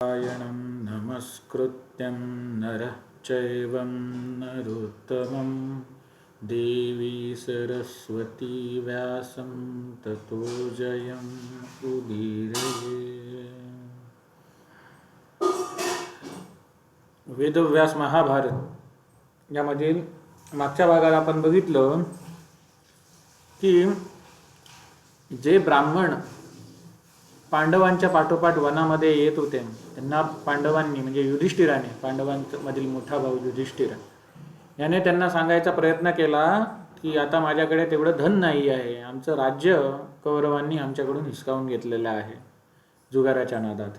नारायणं नमस्कृत्यं नरः चैवं नरोत्तमं देवी सरस्वती व्यासं ततो जयं उदीरये. वेदव्यास महाभारत यामधील मागच्या भागात आपण बघितलं की जे ब्राह्मण पांडवांच्या पाठोपाठ वनामध्ये येत होते त्यांना पांडवांनी म्हणजे युधिष्ठिराने, पांडवांमधील मोठा भाऊ युधिष्ठिर याने त्यांना सांगायचा प्रयत्न केला की आता माझ्याकडे तेवढं धन नाही आहे, आमचं राज्य कौरवांनी आमच्याकडून हिसकावून घेतलेलं आहे जुगाराच्या नादात.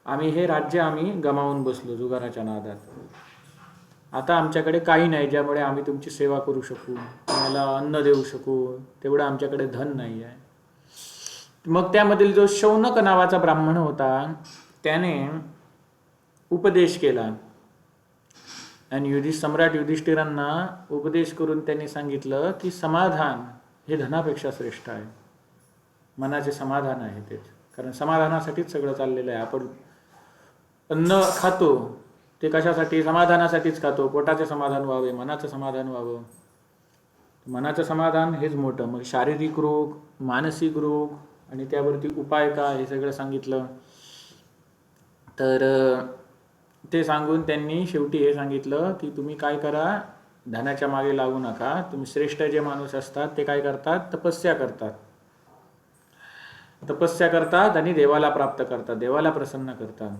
आम्ही हे राज्य गमावून बसलो जुगाराच्या नादात. आता आमच्याकडे काही नाही ज्यामुळे आम्ही तुमची सेवा करू शकू, तुम्हाला अन्न देऊ शकू, तेवढं आमच्याकडे धन नाही आहे. मग त्यामधील जो शौनक नावाचा ब्राह्मण होता त्याने उपदेश केला आणि सम्राट युधिष्ठिरांना उपदेश करून त्यांनी सांगितलं की समाधान हे धनापेक्षा श्रेष्ठ आहे. मनाचे समाधान आहे तेच, कारण समाधानासाठीच सगळं चाललेलं आहे. आपण अन्न खातो ते कशासाठी? समाधानासाठीच खातो. पोटाचे समाधान व्हावे, मनाचं समाधान व्हावं. मनाचं समाधान हेच मोठं. मग शारीरिक रोग, मानसिक रोग आणि त्यावरती उपाय काय हे सगळं सांगितलं. तर ते सांगून त्यांनी शेवटी हे सांगितलं की तुम्ही काय करा, धनाच्या मागे लागू नका. तुम्ही श्रेष्ठ जे माणूस असतात ते काय करतात? तपस्या करतात आणि देवाला प्राप्त करतात, देवाला प्रसन्न करतात.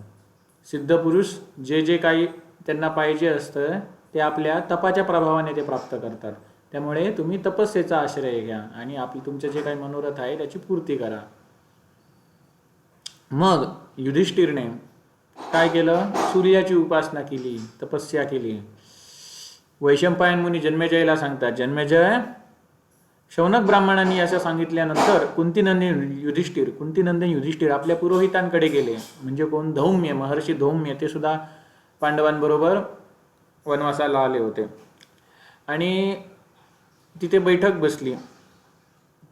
सिद्ध पुरुष जे काही त्यांना पाहिजे असतं ते आपल्या तपाच्या प्रभावाने ते प्राप्त करतात. त्यामुळे तुम्ही तपस्येचा आश्रय घ्या आणि तुमचे जे काही मनोरथ आहे त्याची पूर्ती करा. मग युधिष्ठिरने काय केलं? सूर्याची उपासना केली, तपस्या केली. वैशंपायन मुनी जन्मेजयला सांगतात, जन्मेजय, शौनक ब्राह्मणांनी असं सांगितल्यानंतर कुंतीनंदन युधिष्ठिर आपल्या पुरोहितांकडे गेले. म्हणजे कोण? धौम्य, महर्षी धौम्य. ते सुद्धा पांडवांबरोबर वनवासाला आले होते आणि तिथे बैठक बसली.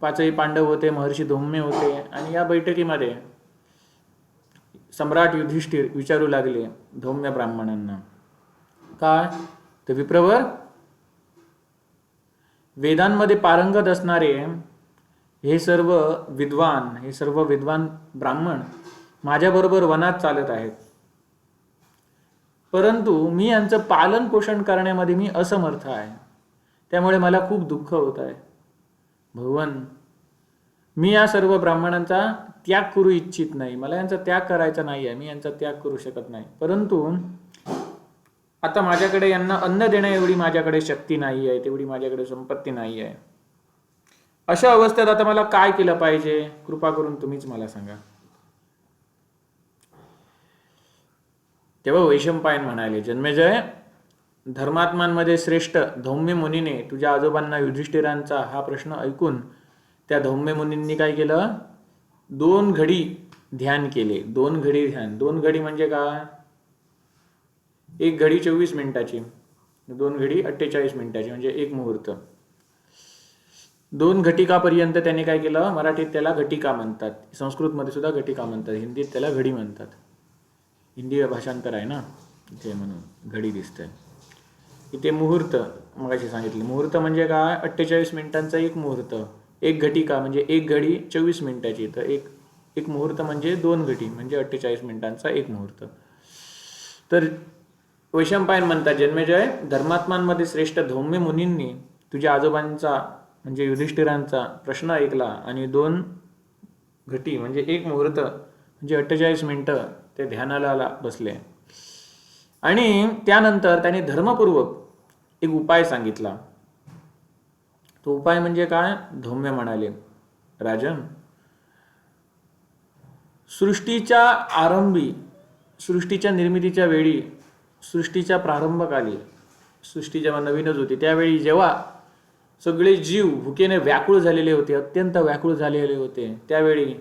5ही पांडव होते, महर्षी धौम्य होते. आणि या बैठकीमध्ये सम्राट युधिष्ठिर विचारू लागले धौम्य ब्राह्मणांना, काय? तर विप्रवर, वेदांमध्ये पारंगत असणारे हे सर्व विद्वान ब्राह्मण माझ्याबरोबर वनात चालत आहेत, परंतु मी यांचं पालन पोषण करण्यामध्ये मी असमर्थ आहे. त्यामुळे मला खूप दुःख होत आहे. भगवान, मी या सर्व ब्राह्मणांचा त्याग करू इच्छित नाही, मला यांचा त्याग करायचा नाही आहे, मी यांचा त्याग करू शकत नाही. परंतु आता माझ्याकडे यांना अन्न देण्या एवढी माझ्याकडे शक्ती नाही आहे, तेवढी माझ्याकडे संपत्ती नाही आहे. अशा अवस्थेत आता मला काय केलं पाहिजे? कृपा करून तुम्हीच मला सांगा. तेव्हा वैशंपायन म्हणाले, जन्मेजय, धर्मात्मांमध्ये श्रेष्ठ धौम्य मुनीने तुझ्या आजोबांना युधिष्ठिरांचा हा प्रश्न ऐकून त्या धौम्य मुनींनी काय केलं? 2 घडी ध्यान केले. 2 घडी ध्यान. 2 घडी म्हणजे काय? 1 घडी 24 मिनिटाची, 2 घडी 48 मिनिटाची, म्हणजे 1 मुहूर्त. 2 घटिकापर्यंत त्याने काय केलं? मराठीत त्याला घटिका म्हणतात, संस्कृतमध्ये सुद्धा घटिका म्हणतात, हिंदीत त्याला घडी म्हणतात. हिंदी भाषांतर आहे ना ते, म्हणून घडी दिसतंय इथे. मुहूर्त मगाशी सांगितलं. मुहूर्त म्हणजे काय? 48 मिनिटांचा 1 मुहूर्त. 1 घटिका म्हणजे 1 घडी 24 मिनिटाची. तर एक मुहूर्त म्हणजे 2 घटी म्हणजे 48 मिनिटांचा 1 मुहूर्त. तर वैशंपायन म्हणतात, जन्मेजय, धर्मात्मांमध्ये श्रेष्ठ धौम्य मुनींनी तुझ्या आजोबांचा म्हणजे युधिष्ठिरांचा प्रश्न ऐकला आणि 2 घटी म्हणजे 1 मुहूर्त म्हणजे 48 मिनिटं ते ध्यानाला बसले. आणि त्यानंतर त्याने धर्मपूर्वक एक उपाय सांगितला. तो उपाय म्हणजे काय? धौम्य म्हणाले, राजन, सृष्टीच्या आरंभी, सृष्टीच्या निर्मितीच्या वेळी, सृष्टीच्या प्रारंभकाली, सृष्टी जेव्हा नवीनच होती त्यावेळी जेव्हा सगळे जीव भुकेने व्याकुळ झालेले होते, अत्यंत व्याकुळ झालेले होते, त्यावेळी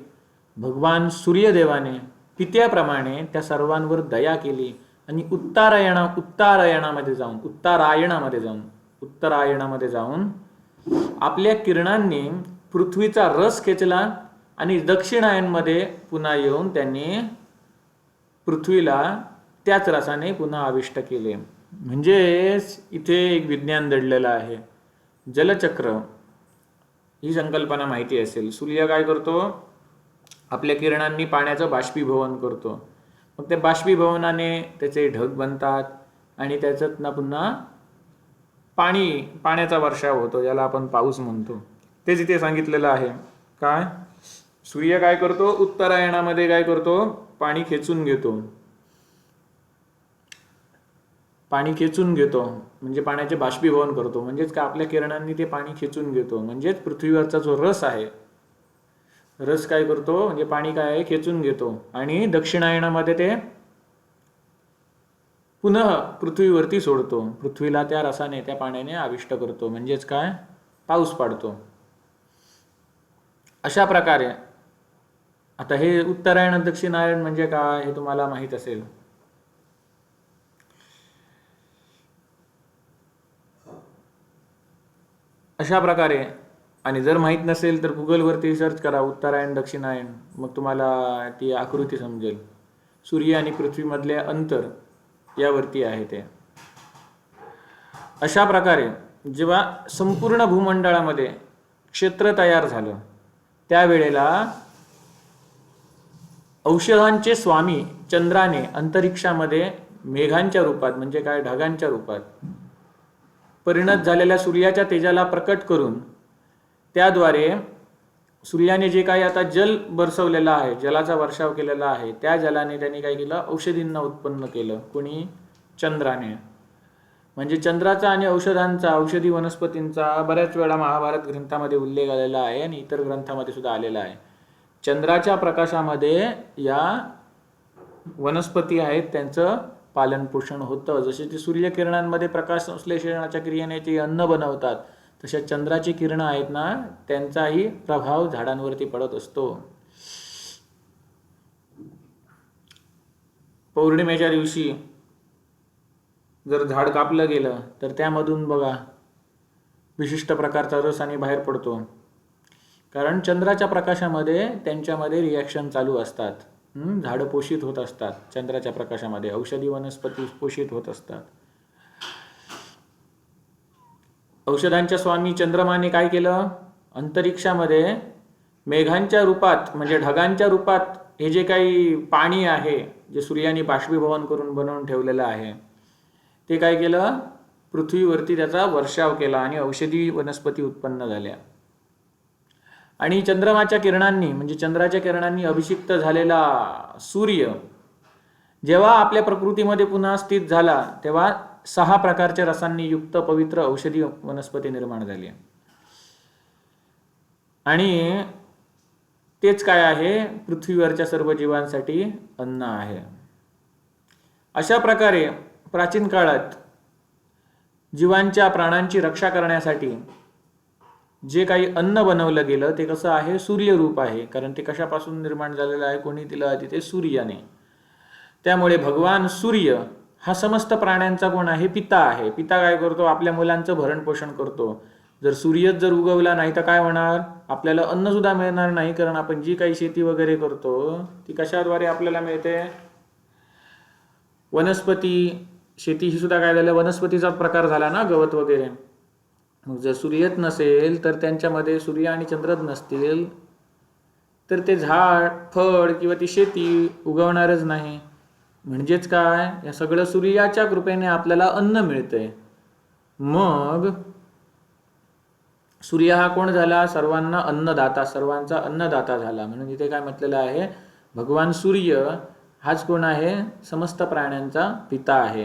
भगवान सूर्यदेवाने पित्याप्रमाणे त्या सर्वांवर दया केली आणि उत्तरायणामध्ये जाऊन आपल्या किरणांनी पृथ्वीचा रस खेचला आणि दक्षिणायनमध्ये पुन्हा येऊन त्यांनी पृथ्वीला त्याच रसाने पुन्हा आविष्ट केले. म्हणजेच इथे एक विज्ञान दडलेलं आहे. जलचक्र ही संकल्पना माहिती असेल. सूर्य काय करतो? आपल्या किरणांनी पाण्याचं बाष्पीभवन करतो. मग त्या बाष्पीभवनाने त्याचे ढग बनतात आणि त्याच्यातनं पुन्हा पाण्याचा वर्षाव होतो, ज्याला आपण पाऊस म्हणतो. तेच इथे सांगितलेलं आहे. काय? सूर्य काय करतो? उत्तरायणामध्ये काय करतो? पाणी खेचून घेतो म्हणजे पाण्याचे बाष्पीभवन करतो. म्हणजेच का आपल्या किरणांनी ते पाणी खेचून घेतो. म्हणजेच पृथ्वीवरचा जो रस आहे, रस काय करतो? म्हणजे पाणी काय आहे? खेचून घेतो आणि दक्षिणायनामध्ये ते पुन्हा पृथ्वीवरती सोडतो. पृथ्वीला त्या रसाने, त्या पाण्याने आविष्ट करतो. म्हणजेच काय? पाऊस पाडतो. अशा प्रकारे आता हे उत्तरायण दक्षिणायन म्हणजे काय हे तुम्हाला माहित असेल. अशा प्रकारे, आणि जर माहीत नसेल तर गुगलवरती सर्च करा उत्तरायण दक्षिणायन, मग तुम्हाला ती आकृती समजेल. सूर्य आणि पृथ्वीमधले अंतर यावरती आहे ते. अशा प्रकारे जेव्हा संपूर्ण भूमंडळामध्ये क्षेत्र तयार झालं, त्यावेळेला औषधांचे स्वामी चंद्राने अंतरिक्षामध्ये मेघांच्या रूपात, म्हणजे काय, ढगांच्या रूपात परिणत झालेल्या सूर्याच्या तेजाला प्रकट करून, त्याद्वारे सूर्याने जे काही आता जल बरसवलेलं आहे, जलाचा वर्षाव केलेला आहे, त्या जलाने त्यांनी काय केलं? औषधींना उत्पन्न केलं. कोणी? चंद्राने. म्हणजे चंद्राचा आणि औषधांचा, औषधी वनस्पतींचा बऱ्याच वेळा महाभारत ग्रंथामध्ये उल्लेख आलेला आहे आणि इतर ग्रंथामध्ये सुद्धा आलेला आहे. चंद्राच्या प्रकाशामध्ये या वनस्पती आहेत त्यांचं पालन पोषण होतं. जसे ते सूर्यकिरणांमध्ये प्रकाश संश्लेषणाच्या क्रियेने ते अन्न बनवतात, तशा चंद्राची किरणं आहेत ना, त्यांचाही प्रभाव झाडांवरती पडत असतो. पौर्णिमेच्या दिवशी जर झाड कापलं गेलं तर त्यामधून बघा विशिष्ट प्रकारचा रस आणि बाहेर पडतो. कारण चंद्राच्या प्रकाशामध्ये त्यांच्यामध्ये रिॲक्शन चालू असतात. झाडं पोषित होत असतात चंद्राच्या प्रकाशामध्ये, औषधी वनस्पती पोषित होत असतात. औषधांच्या स्वामी चंद्रमाने काय केलं? अंतरिक्षामध्ये मेघांच्या रूपात, म्हणजे ढगांच्या रूपात हे जे काही पाणी आहे, जे सूर्याने बाष्पीभवन करून बनवून ठेवलेलं आहे, ते काय केलं? पृथ्वीवरती त्याचा वर्षाव केला आणि औषधी वनस्पती उत्पन्न झाल्या. आणि चंद्रमाच्या किरणांनी, म्हणजे चंद्राच्या किरणांनी अभिषिक्त झालेला सूर्य जेव्हा आपल्या प्रकृतीमध्ये पुन्हा स्थित झाला, तेव्हा 6 प्रकारच्या रसांनी युक्त पवित्र औषधी वनस्पती निर्माण झाली. आणि तेच काय आहे? पृथ्वीवरच्या सर्व जीवांसाठी अन्न आहे. अशा प्रकारे प्राचीन काळात जीवांच्या प्राणांची रक्षा करण्यासाठी जे काही अन्न बनवलं गेलं ते कसं आहे? सूर्यरूप आहे. कारण ते कशापासून निर्माण झालेलं आहे? कोणी दिलं आहे? ते सूर्याने. त्यामुळे भगवान सूर्य हा समस्त प्राण्यांचा कोण आहे? पिता आहे. पिता काय करतो? आपल्या मुलांचं भरण पोषण करतो. जर सूर्यच जर उगवला नाही तर काय होणार? आपल्याला अन्न सुद्धा मिळणार नाही. कारण आपण जी काही शेती वगैरे करतो ती कशाद्वारे आपल्याला मिळते? वनस्पती. शेती ही सुद्धा काय झालं? वनस्पतीचाच प्रकार झाला ना, गवत वगैरे. मग जर सूर्यच नसेल तर त्यांच्यामध्ये सूर्य आणि चंद्रच नसतील तर ते झाड, फळ किंवा ती शेती उगवणारच नाही. म्हणजेच काय? या सगळं सूर्याच्या कृपेने आपल्याला अन्न मिळतंय. मग सूर्य हा कोण झाला? सर्वांना अन्नदाता, सर्वांचा अन्नदाता झाला. म्हणून इथे काय म्हटलेलं आहे? भगवान सूर्य हाच कोण आहे? समस्त प्राण्यांचा पिता आहे.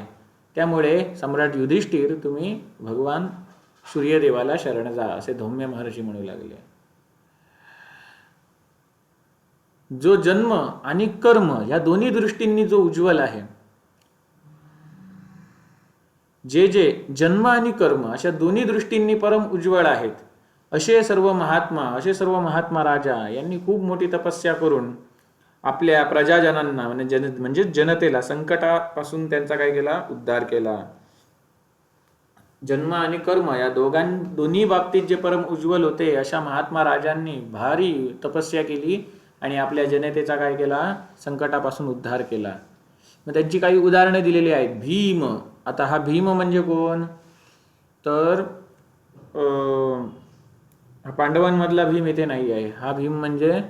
त्यामुळे सम्राट युधिष्ठिर, तुम्ही भगवान सूर्यदेवाला शरण जा, असे धौम्य महर्षी म्हणू लागले. जो जन्म आणि कर्म या दोन्ही दृष्टींनी जो उज्ज्वल आहे, जे जे जन्म आणि कर्म अशा दोन्ही दृष्टींनी परम उज्ज्वल आहेत, असे सर्व महात्मा राजा यांनी खूप मोठी तपस्या करून आपल्या प्रजाजनांना म्हणजे जनतेला संकटापासून त्यांचा काय केला? उद्धार केला. जन्म आणि कर्म या दोन्ही बाबतीत जे परम उज्ज्वल होते, अशा महात्मा राजांनी भारी तपस्या केली आणि आपल्या जनतेचा काय केला? संकटापासून उद्धार केला. मग त्यांची काही उदाहरणे दिलेली आहेत. भीम. आता हा भीम म्हणजे कोण? तर पांडवांमधला भीम इथे नाही आहे. हा भीम म्हणजे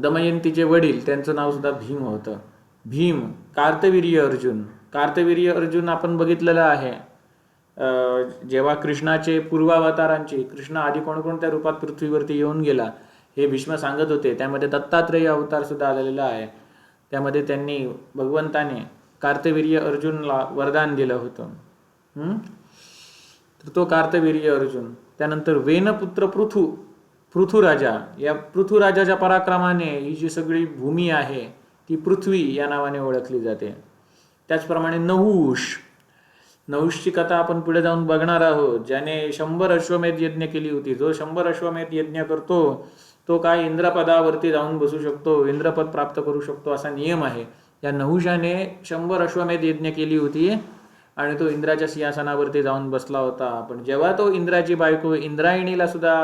दमयंतीचे वडील, त्यांचं नाव सुद्धा भीम होतं. भीम. कार्तवीर्य अर्जुन. कार्तवीर्य अर्जुन आपण बघितलेलं आहे. जेव्हा कृष्णाचे पूर्वावतारांची, कृष्ण आधी कोणकोणत्या रूपात पृथ्वीवरती येऊन गेला हे भीष्म सांगत होते. त्यामध्ये दत्तात्रेय अवतार सुद्धा आलेला आहे. त्यामध्ये त्यांनी भगवंताने कार्तवीर्य अर्जुनला वरदान दिलं होतं. तर तो कार्तवीर्य अर्जुन. त्यानंतर वेनपुत्र पृथुराजा. या पृथुराजाच्या पराक्रमाने ही जी सगळी भूमी आहे ती पृथ्वी या नावाने ओळखली जाते. त्याचप्रमाणे नहुषची कथा आपण पुढे जाऊन बघणार आहोत. ज्याने 100 अश्वमेध यज्ञ केली होती. जो 100 अश्वमेध यज्ञ करतो तो काय इंद्रपदावरती जाऊन बसू शकतो, इंद्रपद प्राप्त करू शकतो, असा नियम आहे. या नहुषाने 100 अश्वमेध यज्ञ केली होती आणि तो इंद्राच्या सिंहासनावरती जाऊन बसला होता. पण जेव्हा तो इंद्राची बायको इंद्रायणीला सुद्धा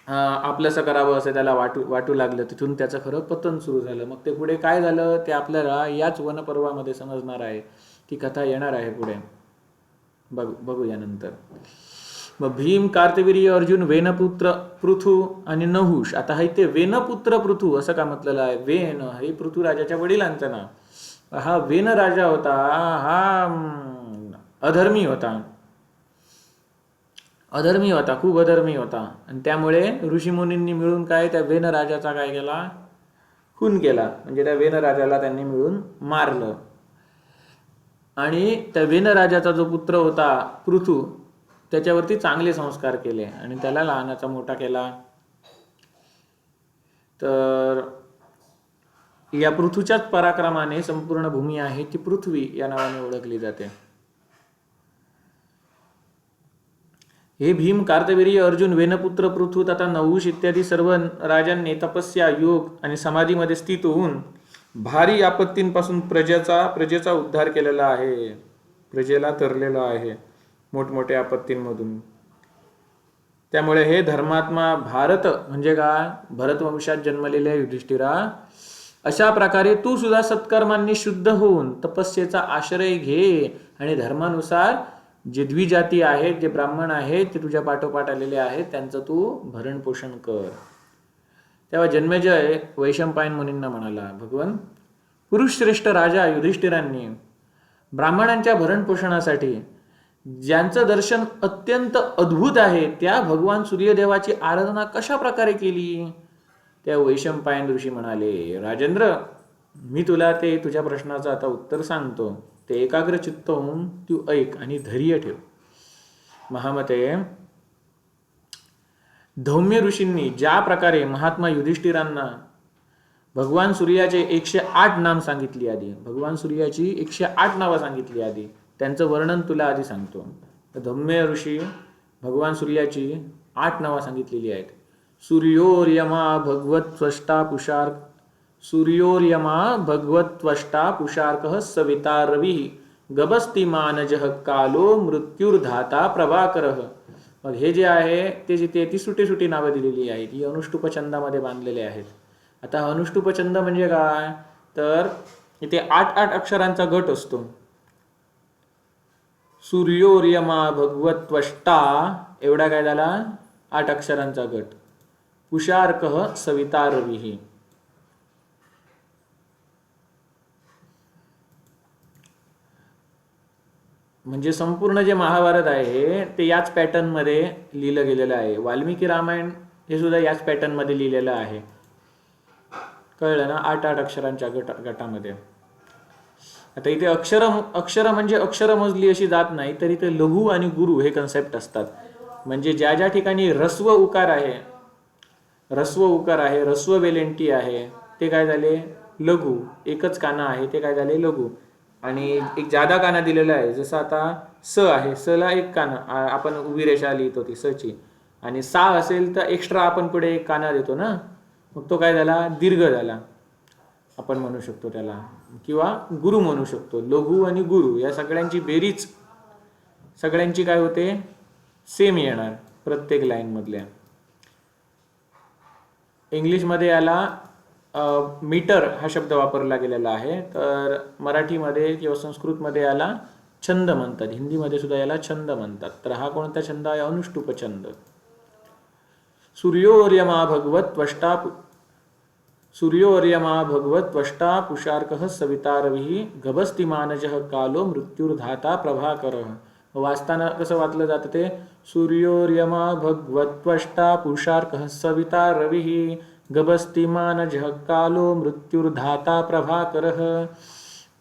आपलंसं करावं असं त्याला वाटू लागलं, तिथून त्याचं खरं पतन सुरू झालं. मग ते पुढे काय झालं ते आपल्याला याच वनपर्वामध्ये समजणार आहे. ती कथा येणार आहे पुढे, बघू यानंतर. मग भीम, कार्तवीर्य अर्जुन, वेनपुत्र पृथु आणि नहुष. आता हा इथे वेनपुत्र पृथु असं का म्हटलेलं आहे? वेन हे पृथुराजाच्या वडिलांचं नाव. हा वेन राजा होता, हा अधर्मी होता, खूप अधर्मी होता. आणि त्यामुळे ऋषीमुनींनी मिळून काय त्या वेन राजाचा काय केला? खून केला. म्हणजे त्या वेन राजाला त्यांनी मिळून मारलं. आणि त्या वेन राजाचा जो पुत्र होता पृथु, त्याच्यावरती चांगले संस्कार केले आणि त्याला लहानाचा मोठा केला. तर या पृथूच्याच पराक्रमाने संपूर्ण भूमी आहे ती पृथ्वी या नावाने ओळखली जाते. हे भीम, कार्तवीर्य अर्जुन, वेनपुत्र पृथु तथा नहुष इत्यादी सर्व राजांनी तपस्या, योग आणि समाधीमध्ये स्थित होऊन भारी आपत्तींपासून प्रजेचा उद्धार केलेला आहे. प्रजेला तरलेला आहे मोठमोठ्या आपत्तींमधून. त्यामुळे हे धर्मात्मा भारत म्हणजे काय? भरतवंशात जन्मलेल्या युधिष्ठिरा, अशा प्रकारे तू सुद्धा सत्कर्मांनी शुद्ध होऊन तपस्येचा आश्रय घे आणि धर्मानुसार जे द्विजाती आहेत, जे ब्राह्मण आहेत, ते तुझ्या पाठोपाठ आलेले आहेत, त्यांचं तू भरण पोषण कर. तेव्हा जन्मेजय वैशंपायन मुनींना म्हणाला, भगवान पुरुषश्रेष्ठ राजा युधिष्ठिरांनी ब्राह्मणांच्या भरण पोषणासाठी ज्यांचं दर्शन अत्यंत अद्भुत आहे त्या भगवान सूर्यदेवाची आराधना कशा प्रकारे केली? त्या वैशंपायन ऋषी म्हणाले, राजेंद्र, मी तुला ते तुझ्या प्रश्नाचं आता उत्तर सांगतो. ते एकाग्र चित्त होऊन तू ऐक आणि धैर्य ठेव. महामते, धौम्य ऋषींनी ज्या प्रकारे महात्मा युधिष्ठिरांना भगवान सूर्याचे 108 नाम सांगितली आधी, भगवान सूर्याची 108 नावं सांगितली आधी, त्यांचं वर्णन तुला आधी सांगतो. धौम्य ऋषी भगवान सूर्याची 8 नावं सांगितलेली आहेत. सूर्योर्यमा भगवत्वष्टा पुषार्कः सविता रविः गभस्तिमानजः कालो मृत्युर्धाता प्रभाकरः. मग हे जे आहे ते जिथे ती सुटी नावं दिलेली आहेत, ही अनुष्टुप छंदामध्ये बांधलेले आहेत. आता अनुष्टुप छंद म्हणजे काय? तर इथे 8 अक्षरांचा गट असतो. सूर्योर्यमा भगवत्वष्टा एवढा काय झाला? 8 अक्षरांचा गट. पुषार्कः सविता रविः. म्हणजे संपूर्ण जे महाभारत आहे ते याच पॅटर्नमध्ये लिहिलं गेलेलं आहे. वाल्मिकी रामायण हे सुद्धा याच पॅटर्नमध्ये लिहिलेलं आहे. कळलं ना? 8 अक्षरांच्या गटामध्ये. आता इथे अक्षर म्हणजे अक्षर मोजली अशी जात नाही, तर इथे लघु आणि गुरु हे कन्सेप्ट असतात. म्हणजे ज्या ठिकाणी ऱ्हस्व उकार आहे, ऱ्हस्व वेलेंटी आहे, ते काय झाले? लघु. एकच काना आहे ते काय झाले? लघु. आणि एक जादा काना दिलेला आहे, जसं आता स आहे, स ला एक काना, आपण उभी रेषा लिहितो ती सची. आणि सा असेल तर एक्स्ट्रा आपण पुढे एक काना देतो ना, मग तो काय झाला? दीर्घ झाला आपण म्हणू शकतो त्याला, किंवा गुरु म्हणू शकतो. लघु आणि गुरु या सगळ्यांची बेरीज सगळ्यांची काय होते? सेम येणार प्रत्येक लाईन मधल्या. इंग्लिशमध्ये याला मीटर हा शब्द वापरला गेलेला आहे. तर मराठीमध्ये किंवा संस्कृतमध्ये याला छंद म्हणतात, हिंदीमध्ये सुद्धा याला छंद म्हणतात. तर हा कोणता छंद आहे? अनुष्टुप छंद. सूर्योर्यमा भगवत त्वष्टा सूर्योर्यमा भगवत त्वष्टा पुषार्कः सविता रविः गभस्तिमानजः कालो मृत्युर्धाता प्रभाकरः. वाचताना कसं वाचलं जातं ते? सूर्योर्यमा भगवत त्वष्टा पुषार्कः सविता रविः गभस्तिमानजः कालो मृत्युर्धाता प्रभाकरः.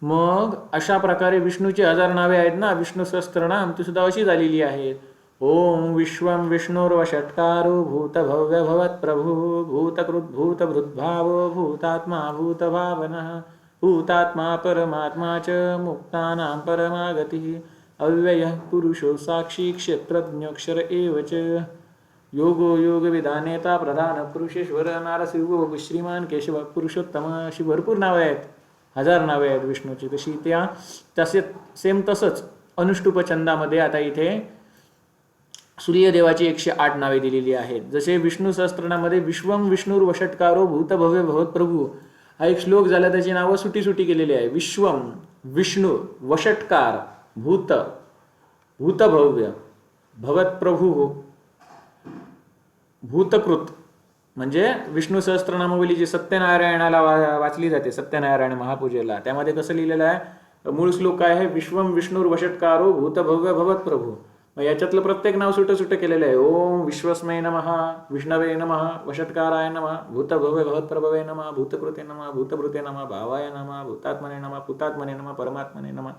मग अशा प्रकारे विष्णूची 1000 नावे आहेत ना, विष्णू सहस्त्रनाम, ती सुद्धा अशी झालेली आहेत. ओम विश्वं विष्णुर्वषट्कारो भूतभव्य भवत्प्रभु भूतकृत भूतभृद्भावो भूतात्मा भूतभावनः भूतात्मा परमात्मा च मुक्तानां परमा गतिः अव्ययः पुरुषो साक्षी क्षेत्रज्ञोऽक्षर एव च योगो योगविदानेता प्रधान पुरुषेश्वर नारसिंह श्रीमान केशव पुरुषोत्तम. अशी भरपूर नावे आहेत, 1000 नावे आहेत विष्णूची. तशी तसे सेम तसंच अनुष्टुप छंदामध्ये आता इथे सूर्यदेवाची 108 नावे दिलेली आहेत. जसे विष्णू सहस्त्रनामध्ये विश्वम विष्णुर वषट्कारो भूतभव्य भवत्प्रभू हा एक श्लोक झाला, त्याची नावं सुटी केलेली आहे. विश्वम विष्णू वषट्कार भूत भूतभव्य भवत्प्रभू भूतकृत. म्हणजे विष्णू सहस्त्रनामावली जी सत्यनारायणाला वाचली जाते, सत्यनारायण महापूजेला, त्यामध्ये कसं लिहिलेलं आहे? मूळ श्लोक काय आहे? विश्वम विष्णुर वषट्कारो भूतभव्य भवत्प्रभू. मग याच्यातलं प्रत्येक नाव सुटं केलेलं आहे. ओम विश्वस्मय नमः विष्णवे नमः वषट्काराय नमः भूतभव्य भवत्प्रभवे नमः भूतकृते नमः भूतभृते नमः भावाय नमः भूतात्मने नमः पुतात्मने नमः परमात्मने नमः.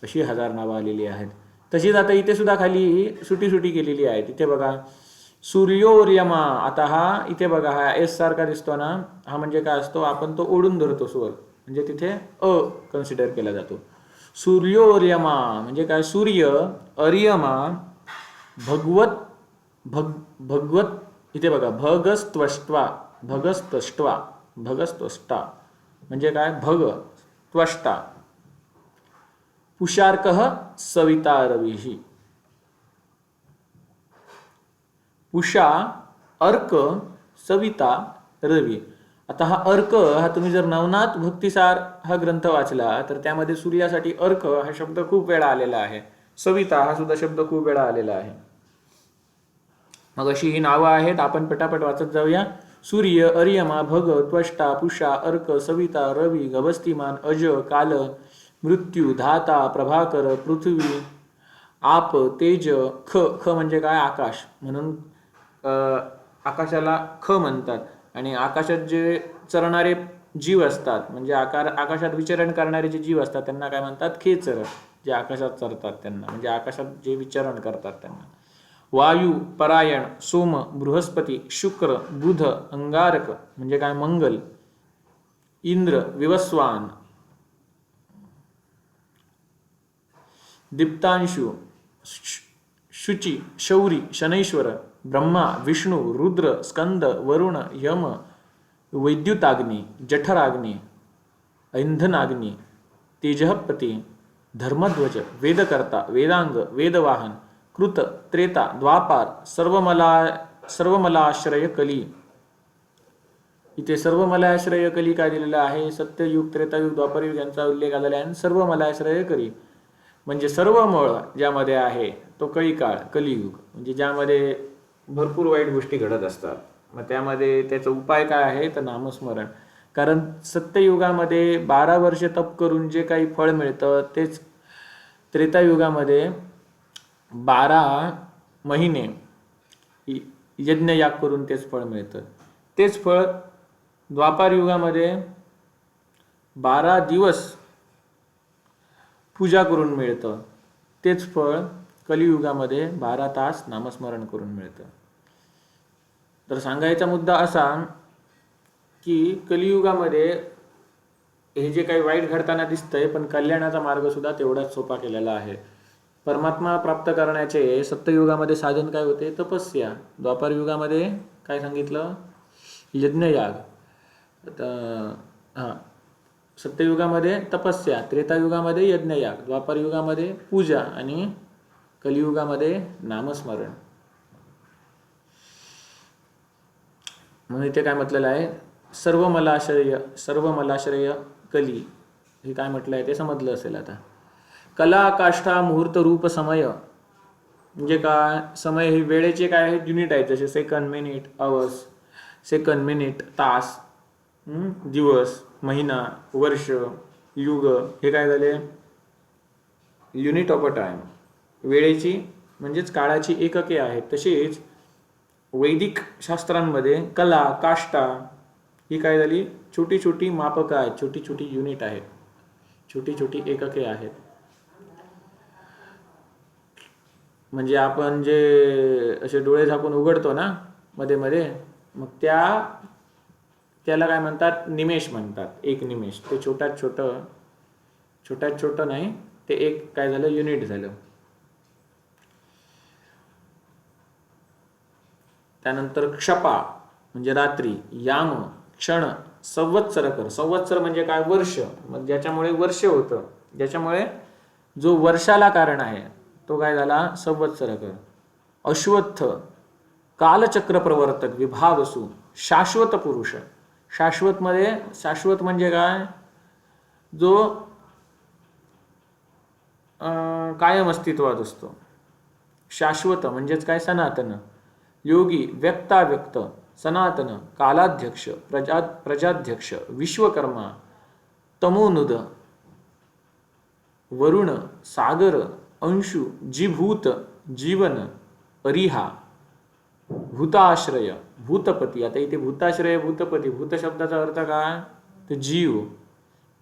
अशी 1000 नावं आलेली आहेत. तशीच आता इथे सुद्धा खाली सुटी केलेली आहे. तिथे बघा सूर्योर्यमा. आता हा इथे बघा हा एस सारखा दिसतो ना, हा म्हणजे काय असतो? आपण तो ओढून धरतो स्वर, म्हणजे तिथे अ कन्सिडर केला जातो. सूर्योर्यमा म्हणजे काय? सूर्य अर्यमा भगवत भगवत. इथे बघा भगस्त्वष्ट्वा भगस्त्वष्टा म्हणजे काय? भग त्वष्टा पुषार्कः सविता रविः. उषा अर्क सविता रवी. आता हा अर्क हा तुम्ही जर नवनाथ भक्तिसार हा ग्रंथ वाचला तर त्यामध्ये सूर्यासाठी अर्क हा शब्द खूप वेळा आलेला आहे. सविता हा सुद्धा शब्द खूप वेळा आलेला आहे. मग अशी ही नावं आहेत, आपण पटापट वाचत जाऊया. सूर्य अर्यमा भग त्वष्टा पुषा अर्क सविता रवी गभस्तिमान अज काल मृत्यू धाता प्रभाकर पृथ्वी आप तेज ख. ख म्हणजे काय? आकाश. म्हणून आकाशाला ख म्हणतात. आणि आकाशात जे चरणारे जीव असतात, म्हणजे आकाशात विचरण करणारे जे जीव असतात त्यांना काय म्हणतात? खेचर. जे आकाशात चरतात त्यांना, म्हणजे आकाशात जे विचरण करतात त्यांना. वायू परायण सोम बृहस्पती शुक्र बुध अंगारक म्हणजे काय? मंगल. इंद्र विवस्वान दीप्तांशु शुची शौरी शनैश्वर ब्रह्मा विष्णू रुद्र स्कंद वरुण यम वैद्युताग्नी जठराग्नी ऐंधनाग्नी तेजःपती धर्मध्वज वेदकर्ता वेदांग वेदवाहन कृत त्रेता द्वापार सर्वमलाश्रय कली. इथे सर्वमलाश्रय कली काय दिलेलं आहे? सत्ययुग त्रेतायुग द्वापरयुग यांचा उल्लेख आलेला आहे. सर्वमलाश्रय कली म्हणजे सर्व मळ ज्यामध्ये आहे तो कळीकाळ कलियुग, म्हणजे ज्यामध्ये भरपूर वाईट गोष्टी घडत असतात. मग त्यामध्ये त्याचा उपाय काय आहे? तर नामस्मरण. कारण सत्ययुगामध्ये 12 वर्ष तप करून जे काही फळ मिळतं तेच त्रेतायुगामध्ये 12 महिने यज्ञयाग करून तेच फळ मिळतं. तेच फळ द्वापार युगामध्ये 12 दिवस पूजा करून मिळतं. तेच फळ कलियुगामध्ये 12 तास नामस्मरण करून मिळतं. तर सांगायचा मुद्दा असा की कलियुगामध्ये हे जे काही वाईट घडताना दिसतंय, पण कल्याणाचा मार्ग सुद्धा तेवढाच सोपा केलेला आहे. परमात्मा प्राप्त करण्याचे सत्ययुगामध्ये साधन काय होते? तपस्या. द्वापार युगामध्ये काय सांगितलं? यज्ञयाग. सत्ययुगामध्ये तपस्या, त्रेतायुगामध्ये यज्ञयाग, द्वापार युगामध्ये पूजा आणि कलियुगामध्ये नामस्मरण. म्हणून इथे काय म्हटलेलं आहे? सर्व मलाश्रय कली, हे काय म्हटलं आहे ते समजलं असेल आता. कला, काष्ठा, मुहूर्त, रूप, समय म्हणजे काय? समय हे वेळेचे काय आहेत? युनिट आहेत, जसे second, minute, hours, second, minute, तास, दिवस, महिना, वर्ष, युग, हे काय झाले? युनिट ऑफ अ टाइम, वेळेची म्हणजेच काळाची एकके आहेत. तसेच वैदिक शास्त्रांमध्ये कला, काष्ठा ही काय झाली? छोटी छोटी मापकं आहेत, छोटी छोटी युनिट आहेत, छोटी छोटी एकके आहेत. म्हणजे आपण जे असे डोळे झाकून उघडतो ना मध्ये मध्ये, मग त्याला काय म्हणतात? निमेष म्हणतात. एक निमेष, ते छोट्यात छोटं नाही, ते एक काय झालं? युनिट झालं. त्यानंतर क्षपा म्हणजे रात्री, याम, क्षण, संवत्सरकर. संवत्सर म्हणजे काय? वर्ष. मग ज्याच्यामुळे वर्ष होतं, ज्याच्यामुळे जो वर्षाला कारण आहे तो काय झाला? संवत्सरकर. अश्वत्थ, कालचक्र प्रवर्तक, विभावसु, शाश्वत पुरुष. शाश्वत म्हणजे काय? जो कायम अस्तित्वात असतो. शाश्वत म्हणजेच काय? सनातन. योगी, व्यक्ताव्यक्त, सनातन, कालाध्यक्ष, प्रजाध्यक्ष, विश्वकर्मा, तमोनुद, वरुण, सागर, अंशु, जिभूत, जीवन, अरिहा, भूताश्रय, भूतपती. आता इथे भूताश्रय, भूतपती, भूत शब्दाचा अर्थ काय? तर जीव.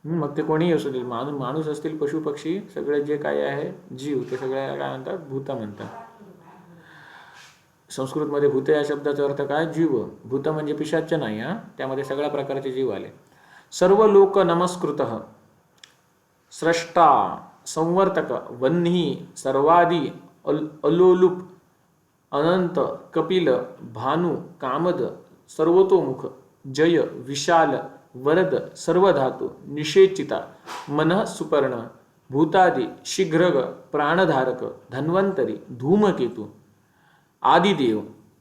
मग ते कोणीही असू दे, माणूस असतील, पशु पक्षी, सगळे जे काय आहे जीव, ते सगळे काय म्हणतात? भूत म्हणतात. संस्कृतमध्ये भूत या शब्दाचा अर्थ काय? जीव. भूत म्हणजे पिशाच्य नाही, हा, त्यामध्ये सगळ्या प्रकारचे जीव आले. सर्व लोक नमस्कृत, स्रष्टा, संवर्तक, वन्ही, सर्वादी, अलोलुप, अनंत, कपिल, भानु, कामद, सर्वतोमुख, जय, विशाल, वरद, सर्वधातु, निषेचिता, मनः सुपर्ण, भूतादी, शीघ्रग, प्राणधारक, धन्वंतरी, धूमकेतू, आदिदेव,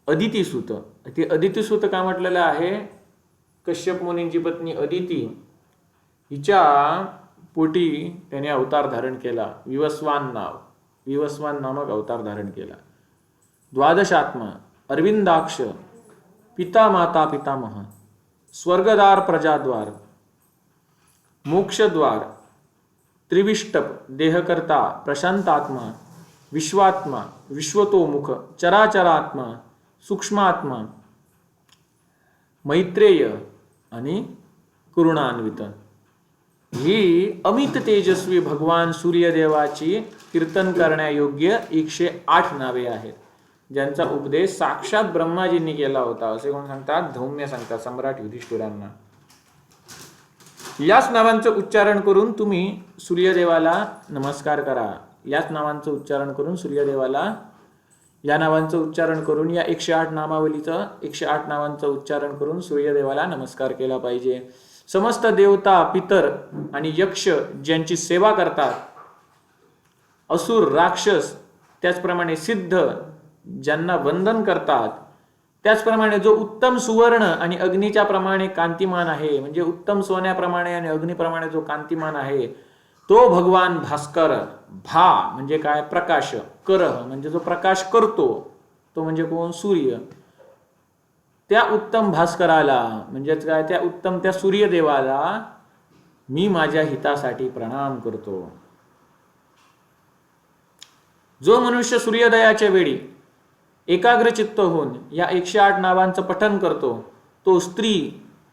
अदितीसुत. ते अदितीसुत का म्हटलेलं आहे? कश्यप मुनींची पत्नी अदिती, हिच्या पोटी त्याने अवतार धारण केला. विवस्वान नामक अवतार धारण केला. द्वादशात्मा, अरविंदाक्ष, पिता माता पितामह, स्वर्गद्वार, प्रजाद्वार, मोक्षद्वार, त्रिविष्टप, देहकर्ता, प्रशांतात्मा, विश्वात्मा, विश्वतोमुख, चराचरात्मा, सूक्ष्मात्मा, मैत्रेय आणि करुणान्वित. ही अमित तेजस्वी भगवान सूर्यदेवाची कीर्तन करण्यायोग्य 108 नावे आहेत, ज्यांचा उपदेश साक्षात ब्रह्माजींनी केला होता, असे कोण सांगतात? धौम्य सांगतात, सम्राट युधिष्ठिरांना. याच नावांचं उच्चारण करून तुम्ही सूर्यदेवाला नमस्कार करा. याच नावांचं उच्चारण करून सूर्यदेवाला, या नावांचं उच्चारण करून, या 108 नामावलीचं 108 नावांचं उच्चारण करून सूर्यदेवाला नमस्कार केला पाहिजे. समस्त देवता, पितर आणि यक्ष ज्यांची सेवा करतात, असुर, राक्षस, त्याचप्रमाणे सिद्ध ज्यांना वंदन करतात, त्याचप्रमाणे जो उत्तम सुवर्ण आणि अग्नीच्या प्रमाणे कांतिमान आहे, म्हणजे उत्तम सोन्याप्रमाणे आणि अग्निप्रमाणे जो कांतिमान आहे, तो भगवान भास्कर. भा म्हणजे काय? प्रकाश. कर म्हणजे जो प्रकाश करतो, तो म्हणजे कोण? सूर्य. त्या उत्तम भास्कराला म्हणजेच काय? त्या सूर्यदेवाला मी माझ्या हितासाठी प्रणाम करतो. जो मनुष्य सूर्योदयाच्या वेळी एकाग्रचित्त होऊन या 108 नावांचं पठन करतो, तो स्त्री,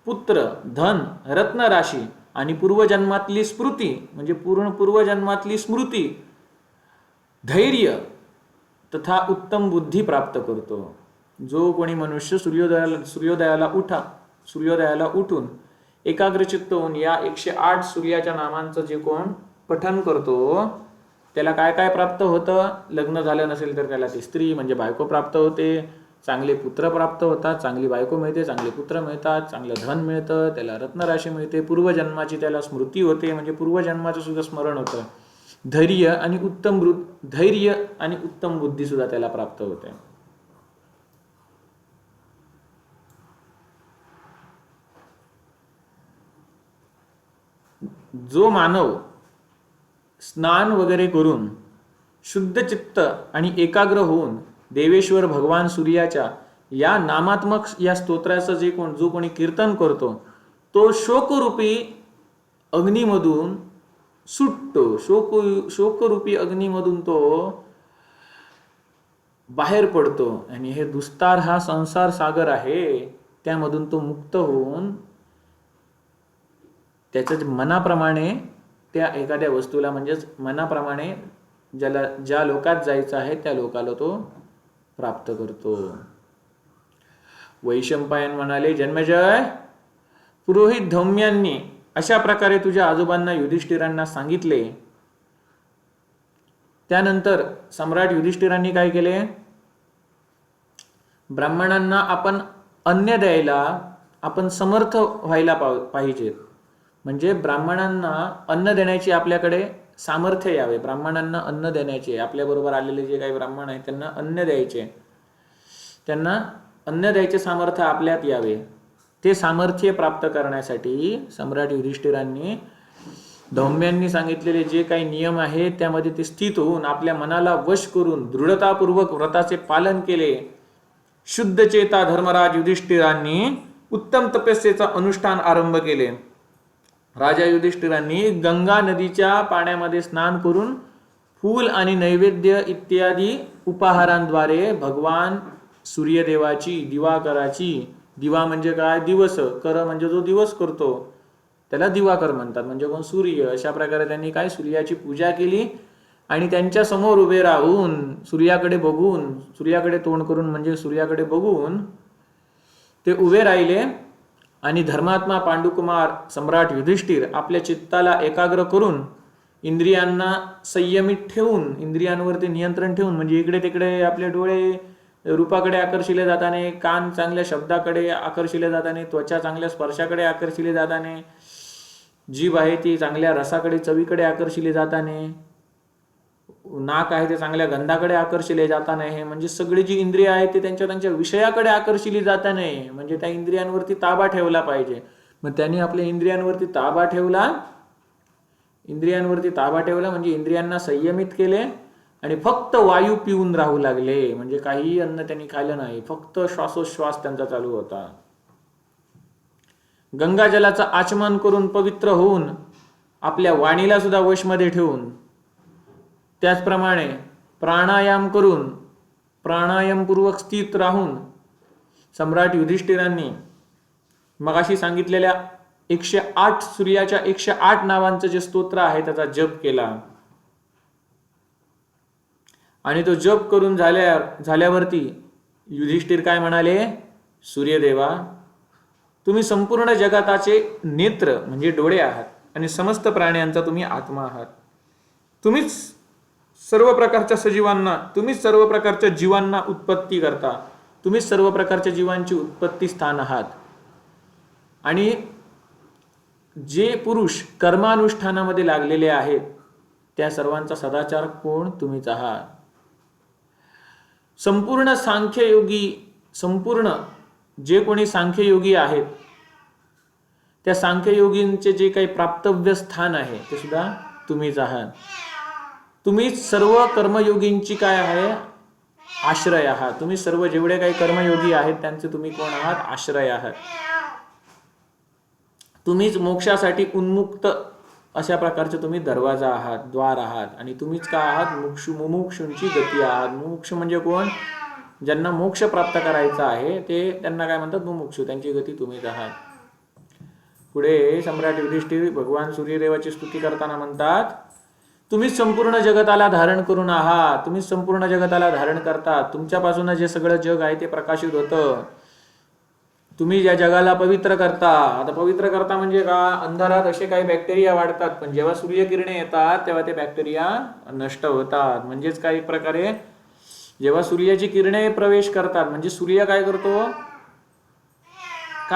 पुत्र, धन, रत्नराशी आणि पूर्वजन्मातली स्मृती म्हणजे पूर्वजन्मातली स्मृती, धैर्य तथा उत्तम बुद्धी प्राप्त करतो. जो कोणी मनुष्य सूर्योदयाला उठून एकाग्रचित्त होऊन या 108 सूर्याच्या नामांचं जे कोण पठन करतो, त्याला काय काय प्राप्त होतं? लग्न झालं नसेल तर त्याला ती स्त्री म्हणजे बायको प्राप्त होते, चांगले पुत्र प्राप्त होतात, चांगली बायको मिळते, चांगले पुत्र मिळतात, चांगलं धन मिळतं, त्याला रत्नराशी मिळते, पूर्वजन्माची त्याला स्मृती होते म्हणजे पूर्वजन्माचं सुद्धा स्मरण होतं, धैर्य आणि उत्तम बुद्धी सुद्धा त्याला प्राप्त होते. जो मानव स्नान वगैरे करून शुद्ध चित्त आणि एकाग्र होऊन देवेश्वर भगवान सूर्याच्या या नामात्मक या स्तोत्राचं जो कोणी कीर्तन करतो तो शोकरूपी अग्नीमधून सुटतो. शोकरूपी अग्नीमधून तो बाहेर पडतो आणि हे दुस्तार हा संसार सागर आहे त्यामधून तो मुक्त होऊन त्याच्या मनाप्रमाणे त्या एखाद्या वस्तूला म्हणजेच मनाप्रमाणे ज्या लोकात जायचं आहे त्या लोकाला तो प्राप्त करतो. वैशंपायन म्हणाले, जन्मेजय, पुरोहित धौम्यांनी अशा प्रकारे तुझ्या आजोबांना युधिष्ठिरांना सांगितले. त्यानंतर सम्राट युधिष्ठिरांनी काय केले? ब्राह्मणांना आपण अन्न द्यायला आपण समर्थ व्हायला पाहिजे. म्हणजे ब्राह्मणांना अन्न देण्याची आपल्याकडे सामर्थ्य यावे. ब्राह्मणांना अन्न देण्याचे, आपल्याबरोबर आलेले जे काही ब्राह्मण आहेत त्यांना अन्न द्यायचे, त्यांना अन्न द्यायचे सामर्थ्य आपल्यात यावे. ते सामर्थ्य प्राप्त करण्यासाठी सम्राट युधिष्ठिरांनी धौम्यांनी सांगितलेले जे काही नियम आहेत त्यामध्ये ते स्थित होऊन आपल्या मनाला वश करून दृढतापूर्वक व्रताचे पालन केले. शुद्ध चेता धर्मराज युधिष्ठिरांनी उत्तम तपस्येचा अनुष्ठान आरंभ केले. राजा युधिष्ठिरांनी गंगा नदीच्या पाण्यामध्ये स्नान करून फूल आणि नैवेद्य इत्यादी उपहारांद्वारे भगवान सूर्यदेवाची, दिवाकराची, दिवा म्हणजे काय? दिवस. कर म्हणजे जो दिवस करतो त्याला दिवाकर म्हणतात, म्हणजे कोण? सूर्य. अशा प्रकारे त्यांनी काय? सूर्याची पूजा केली आणि त्यांच्या समोर उभे राहून सूर्याकडे बघून, सूर्याकडे तोंड करून म्हणजे सूर्याकडे बघून ते उभे राहिले. आणि धर्मात्मा पांडुकुमार सम्राट युधिष्ठिर आपल्या चित्ताला एकाग्र करून इंद्रियांना संयमित ठेवून, इंद्रियांवरती नियंत्रण ठेवून, म्हणजे इकडे तिकडे आपले डोळे रूपाकडे आकर्षिले जाताने, कान चांगल्या शब्दाकडे आकर्षिले जाताने, त्वचा चांगल्या स्पर्शाकडे आकर्षिले जाताने, जीभ आहे ती चांगल्या रसाकडे, चवीकडे आकर्षिले जाताने, नाक आहे ते चांगल्या गंधाकडे आकर्षिले जाताने, हे म्हणजे सगळी जी इंद्रिय आहेत ते त्यांच्या विषयाकडे आकर्षिली जाताने, म्हणजे त्या इंद्रियांवरती ताबा ठेवला पाहिजे. मग त्यांनी आपल्या इंद्रियांवरती ताबा ठेवला. इंद्रियांवरती ताबा ठेवला म्हणजे इंद्रियांना संयमित केले आणि फक्त वायू पिऊन राहू लागले. म्हणजे काही अन्न त्यांनी खाल्लं नाही, फक्त श्वासोश्वास त्यांचा चालू होता. गंगाजलाचा आचमन करून पवित्र होऊन आपल्या वाणीला सुद्धा वशमध्ये ठेवून, त्याचप्रमाणे प्राणायाम करून प्राणायामपूर्वक स्थित राहून सम्राट युधिष्ठिरांनी मगाशी सांगितलेल्या 108 सूर्याच्या 108 नावांचं जे स्तोत्र आहे त्याचा जप केला. आणि तो जप करून झाल्यावरती युधिष्ठिर काय म्हणाले? सूर्यदेवा, तुम्ही संपूर्ण जगताचे नेत्र म्हणजे डोळे आहात आणि समस्त प्राण्यांचा तुम्ही आत्मा आहात. तुम्हीच सर्व प्रकारच्या सजीवांना, तुम्हीच सर्व प्रकारच्या जीवांना उत्पत्ती करता. तुम्हीच सर्व प्रकारच्या जीवांची उत्पत्ती स्थान आहात. आणि जे पुरुष कर्मानुष्ठानामध्ये लागलेले आहेत त्या सर्वांचा सदाचार कोण? तुम्हीच आहात. संपूर्ण जे कोणी सांख्ययोगी आहेत त्या सांख्ययोगींचे जे काही प्राप्तव्य स्थान आहे ते सुद्धा तुम्हीच आहात. तुम्हीच सर्व कर्मयोगींची काय आहे? आश्रय आहात. तुम्ही सर्व जेवढे काही कर्मयोगी आहेत त्यांचे तुम्ही कोण आहात? आश्रय आहात. तुम्हीच मोक्षासाठी उन्मुक्त अशा प्रकारचे तुम्ही दरवाजा आहात, द्वार आहात. आणि तुम्हीच काय आहात? मुमुक्षूंची गती आहात. मुमुक्ष म्हणजे कोण? ज्यांना मोक्ष प्राप्त करायचा आहे ते त्यांना काय म्हणतात? मुमुक्षू. त्यांची गती तुम्हीच आहात. पुढे सम्राट युधिष्ठिर भगवान सूर्यदेवाची स्तुती करताना म्हणतात, तुम्हीच संपूर्ण जगताला धारण करून आहात. तुम्हीच संपूर्ण जगताला धारण करतात. तुमच्यापासून जे सगळं जग आहे ते प्रकाशित होतं. तुम्ही ज्या जगाला पवित्र करता. आता पवित्र करता म्हणजे का? अंधारात असे काही बॅक्टेरिया वाढतात, पण जेव्हा सूर्यकिरणे येतात तेव्हा ते बॅक्टेरिया नष्ट होतात. म्हणजेच काही प्रकारे जेव्हा सूर्याची किरणे प्रवेश करतात म्हणजे सूर्य काय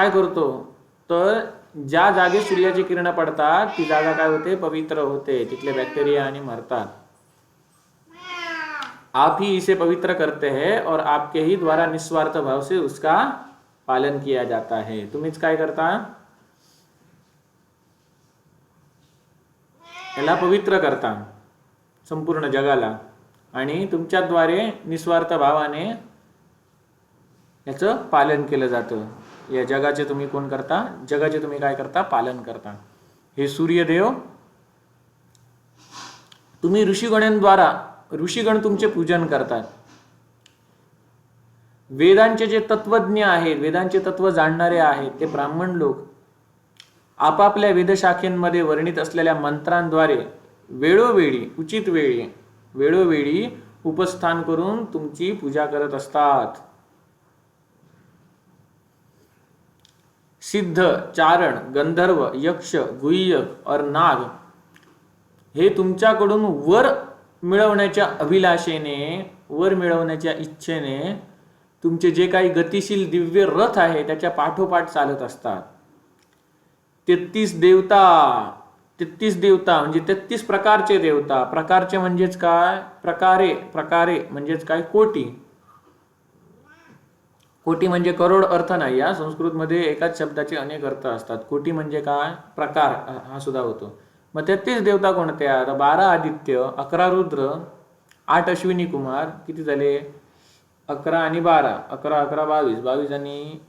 करतो तर ज्या जागे सूर्याची किरणं पडतात ती जागा काय होते? पवित्र होते. तिथले बॅक्टेरिया आणि मरतात. आप ही इसे पवित्र करते हैं और आपके ही द्वारा निस्वार्थ भाव से उसका पालन किया जाता है. तुम्हीच काय करता? याला पवित्र करता संपूर्ण जगाला, आणि तुमच्याद्वारे निस्वार्थ भावाने याचं पालन केलं जातं. या जगाचे तुम्ही कोण करता? जगाचे तुम्ही काय करता? पालन करता. हे सूर्यदेव तुम्ही ऋषीगणांद्वारा, ऋषीगण तुमचे पूजन करतात. वेदांचे जे तत्वज्ञ आहेत, वेदांचे तत्व जाणणारे आहेत, ते ब्राह्मण लोक आपापल्या वेदशाखेमध्ये वर्णित असलेल्या मंत्रांद्वारे वेळोवेळी, उचित वेळी, वेळोवेळी उपस्थान करून तुमची पूजा करत असतात. सिद्ध, चारण, गंधर्व, यक्ष, गुह्यक और नाग हे तुमच्याकडून वर मिळवण्याच्या अभिलाषेने, वर मिळवण्याच्या इच्छेने तुमचे जे काही गतिशील दिव्य रथ आहे त्याच्या पाठोपाठ चालत असतात. 33 देवता म्हणजे 33 प्रकारचे देवता. प्रकारचे म्हणजेच काय? प्रकारे म्हणजेच काय? कोटी. कोटी म्हणजे करोड अर्थ नाही. या संस्कृतमध्ये एकाच शब्दाचे अनेक अर्थ असतात. कोटी म्हणजे काय? प्रकार हा सुद्धा होतो. मग 33 देवता कोणत्या? आता 12 आदित्य, 11 रुद्र, 8 अश्विनी कुमार, किती झाले? 11 आणि 12, 11 11 22, 22 आणि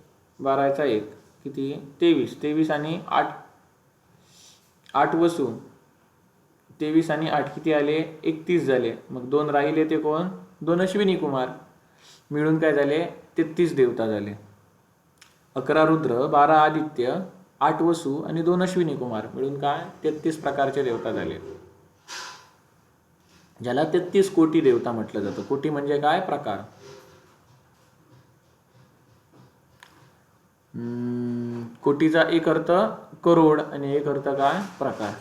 12चा 1 किती? 23, 23 आणि 8 वसू, 23 आणि 8 किती आले? 31 झाले. मग 2 राहिले ते कोण? 2 अश्विनी कुमार. मिळून काय झाले? 33 देवता झाले. 11 रुद्र, 12 आदित्य, 8 वसू आणि 2 अश्विनी कुमार मिळून काय? 33 प्रकारचे देवता झाले, ज्याला 33 कोटी देवता म्हटलं जातं. कोटी म्हणजे काय? प्रकार. कोटीचा एक अर्थ करोड आणि एक अर्थ काय? प्रकार.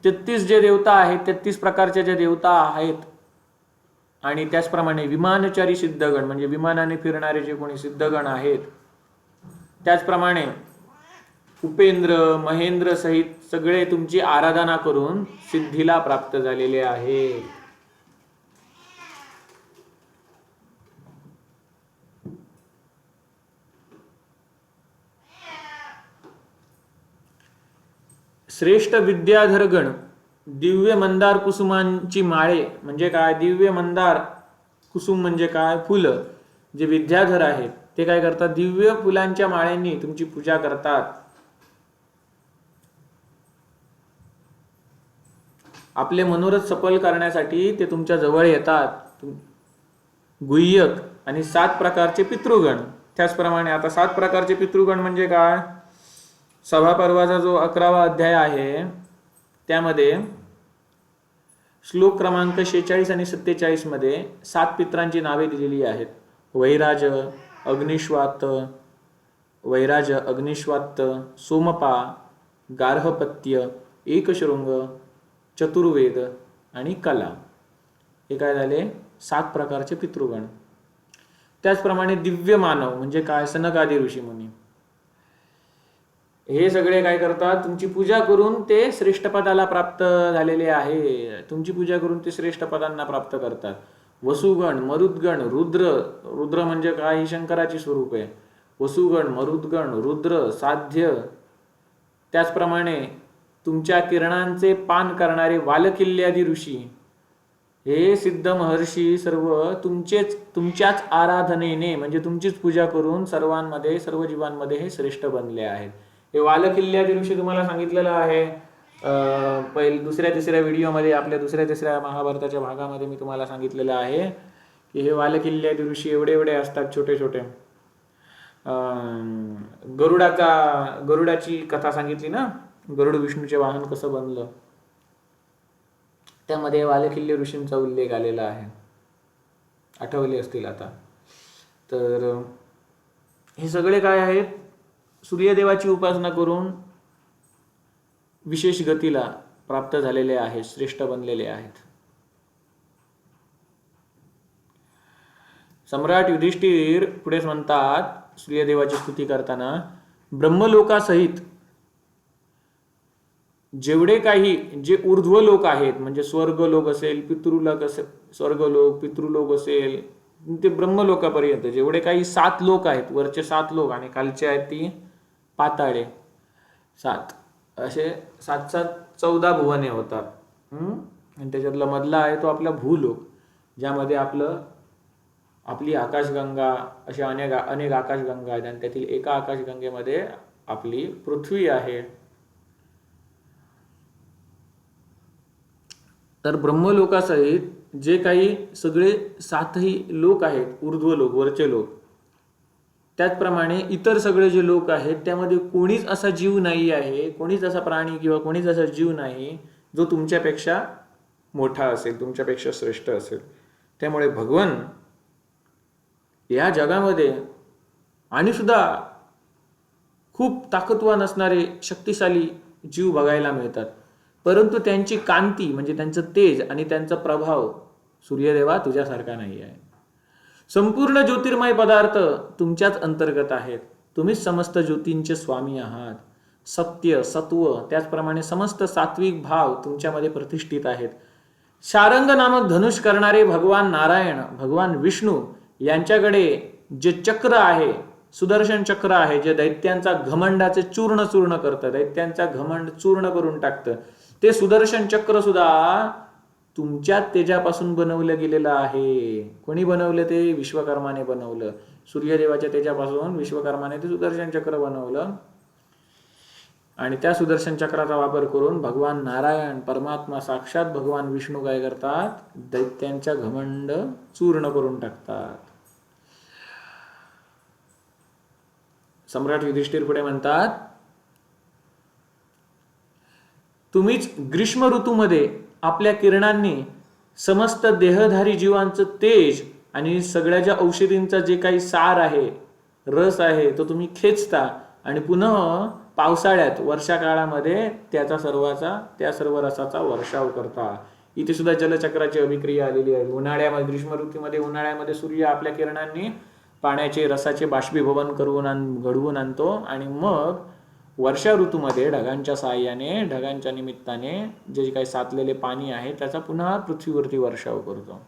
33 जे देवता आहेत, 33 प्रकारचे जे देवता आहेत, आणि त्याचप्रमाणे विमानचारी सिद्धगण म्हणजे विमानाने फिरणारे जे कोणी सिद्धगण आहेत, त्याचप्रमाणे उपेंद्र, महेंद्र सहित सगळे तुमची आराधना करून सिद्धीला प्राप्त झालेले आहेत. श्रेष्ठ विद्याधरगण दिव्य मंदार कुसुमांची माळे म्हणजे काय? दिव्य मंदार कुसुम म्हणजे काय? फुलं. जे विद्याधर आहेत ते काय करतात? दिव्य फुलांच्या माळेंनी तुमची पूजा करतात. आपले मनोरथ सफल करण्यासाठी ते तुमच्या जवळ येतात. गुह्यक आणि 7 प्रकारचे पितृगण. त्याचप्रमाणे आता 7 प्रकारचे पितृगण म्हणजे काय? सभापर्वाचा जो 11वा अध्याय आहे त्यामध्ये श्लोक क्रमांक 46 आणि 47 मध्ये 7 पित्रांची नावे दिलेली आहेत. वैराज, अग्निश्वात्त, सोमपा, गार्हपत्य, एकशृंग, चतुर्वेद आणि कला. हे काय झाले? 7 प्रकारचे पितृगण. त्याचप्रमाणे दिव्य मानव म्हणजे काय? सनकादी ऋषीमुनी. हे सगळे काय करतात? तुमची पूजा करून ते श्रेष्ठ पदाला प्राप्त झालेले आहे. तुमची पूजा करून ते श्रेष्ठ पदांना प्राप्त करतात. वसुगण, मरुद्गण, रुद्र म्हणजे काय? ही शंकराची स्वरूप आहे. वसुगण, मरुद्गण, रुद्र, साध्य. त्याचप्रमाणे तुमच्या किरणांचे पान करणारे वालकिल्ल्यादी ऋषी, हे सिद्ध महर्षी सर्व तुमच्याच आराधनेने म्हणजे तुमचीच पूजा करून सर्वांमध्ये, सर्व जीवांमध्ये हे श्रेष्ठ बनले आहेत. हे वालकिल्ल्यादी ऋषी तुम्हाला सांगितलेलं आहे दुसऱ्या तिसऱ्या व्हिडिओमध्ये, आपल्या दुसऱ्या तिसऱ्या महाभारताच्या भागामध्ये मी तुम्हाला सांगितलेलं आहे की हे वालकिल्ल्यादी ऋषी एवढे एवढे असतात, छोटे छोटे. गरुडाची कथा सांगितली ना, गरुड विष्णूचे वाहन कसं बनलं, त्यामध्ये वालकिल्य ऋषींचा उल्लेख आलेला आहे, आठवले असतील आता. तर हे सगळे काय आहेत? सूर्यदेवाची उपासना करून विशेष गतीला प्राप्त झालेले आहेत, श्रेष्ठ बनलेले आहेत. सम्राट युधिष्ठिर पुढे म्हणतात सूर्यदेवाची स्तुती करताना, ब्रह्मलोकासहित जेवढे काही जे ऊर्ध्व लोक आहेत म्हणजे स्वर्गलोक असेल, पितृलोक असेल, स्वर्गलोक, पितृलोक असेल, ते ब्रह्मलोकापर्यंत जेवढे काही 7 लोक आहेत, वरचे 7 लोक आणि खालचे आहेत ती पाताळे 7, असे 7-7-14 भुवने होतात. आणि त्याच्यातला मधला आहे तो आपला भूलोक, ज्यामध्ये आपली आकाशगंगा, अशा अनेक अनेक आकाशगंगा आहेत आणि त्यातील एका आकाशगंगेमध्ये आपली पृथ्वी आहे. तर ब्रह्मलोकासहित जे काही सगळे 7ही लोक आहेत, ऊर्ध्व लोक, वरचे लोक, त्याचप्रमाणे इतर सगळे जे लोक आहेत त्यामध्ये कोणीच असा जीव नाही आहे, कोणीच असा प्राणी किंवा कोणीच असा जीव नाही जो तुमच्यापेक्षा मोठा असेल, तुमच्यापेक्षा श्रेष्ठ असेल. त्यामुळे भगवान या जगामध्ये आणि सुद्धा खूप ताकदवान असणारे शक्तिशाली जीव बघायला मिळतात, परंतु त्यांची कांती म्हणजे त्यांचं तेज आणि त्यांचा प्रभाव सूर्यदेवा तुझ्यासारखा नाही आहे. संपूर्ण ज्योतिर्मय पदार्थ तुमच्याच अंतर्गत आहेत. तुम्हीच समस्त ज्योतींचे स्वामी आहात. सत्य, सत्व, त्याचप्रमाणे समस्त सात्विक भाव तुमच्यामध्ये प्रतिष्ठित आहेत. शारंग नामक धनुष करणारे भगवान नारायण, भगवान विष्णू यांच्याकडे जे चक्र आहे, सुदर्शन चक्र आहे, जे दैत्यांचा घमंडाचे चूर्ण करतं, दैत्यांचा घमंड चूर्ण करून टाकतं, ते सुदर्शन चक्र सुद्धा तुमच्या तेजापासून बनवलं गेलेलं आहे. कोणी बनवलं? ते विश्वकर्माने बनवलं. सूर्यदेवाच्या तेजापासून विश्वकर्माने ते सुदर्शन चक्र बनवलं आणि त्या सुदर्शन चक्राचा वापर करून भगवान नारायण, परमात्मा साक्षात भगवान विष्णू काय करतात? दैत्यांच्या घमंड चूर्ण करून टाकतात. सम्राट युधिष्ठिर पुढे म्हणतात, तुम्हीच ग्रीष्म ऋतूमध्ये आपल्या किरणांनी समस्त देहधारी जीवांचं तेज आणि सगळ्या ज्या औषधींचा जे काही सार आहे, रस आहे, तो तुम्ही खेचता आणि पुन्हा पावसाळ्यात, वर्षा काळामध्ये त्या सर्व रसाचा वर्षाव करता. इथे सुद्धा जलचक्राची अभिक्रिया आलेली आहे. उन्हाळ्यामध्ये, ग्रीष्म ऋतूमध्ये, उन्हाळ्यामध्ये सूर्य आपल्या किरणांनी पाण्याचे, रसाचे बाष्पीभवन करून घडवून आणतो आणि मग वर्षा ऋतूमध्ये ढगांच्या साहाय्याने, ढगांच्या निमित्ताने जे काही साचलेले पाणी आहे त्याचा पुन्हा पृथ्वीवरती वर्षाव करतो.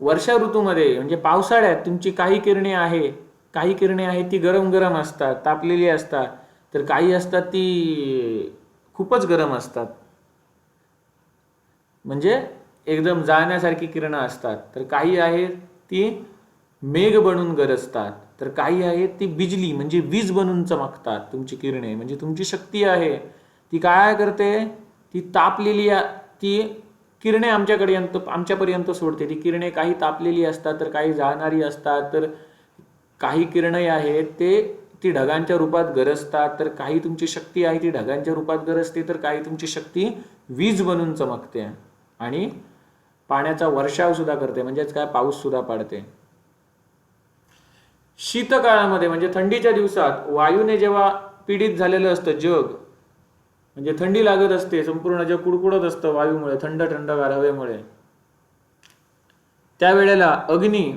वर्षा ऋतूमध्ये म्हणजे पावसाळ्यात तुमची काही किरणे आहेत ती गरम गरम असतात, तापलेली असतात, तर काही असतात ती खूपच गरम असतात, म्हणजे एकदम जाळण्यासारखी किरणं असतात. तर काही आहेत ती मेघ बनून गरजतात, तर काही आहेत ती बिजली म्हणजे वीज बनून चमकतात. तुमची किरणे म्हणजे तुमची शक्ती आहे, ती काय करते? ती तापलेली ती किरणे आमच्यापर्यंत सोडते. ती किरणे काही तापलेली असतात, तर काही जाळणारी असतात, तर काही किरणे आहेत ती ढगांच्या रूपात गरजतात, तर काही तुमची शक्ती आहे ती ढगांच्या रूपात गरजते, तर काही तुमची शक्ती वीज बनून चमकते आणि पाण्याचा वर्षाव सुद्धा करते, म्हणजेच काय, पाऊस सुद्धा पडते. शीतकाळामध्ये म्हणजे थंडीच्या दिवसात वायूने जेव्हा पीडित झालेलं असतं जग, म्हणजे थंडी लागत असते, संपूर्ण जग कुडकुडत असतं वायूमुळे, थंडगार हवेमुळे, त्यावेळेला अग्नी,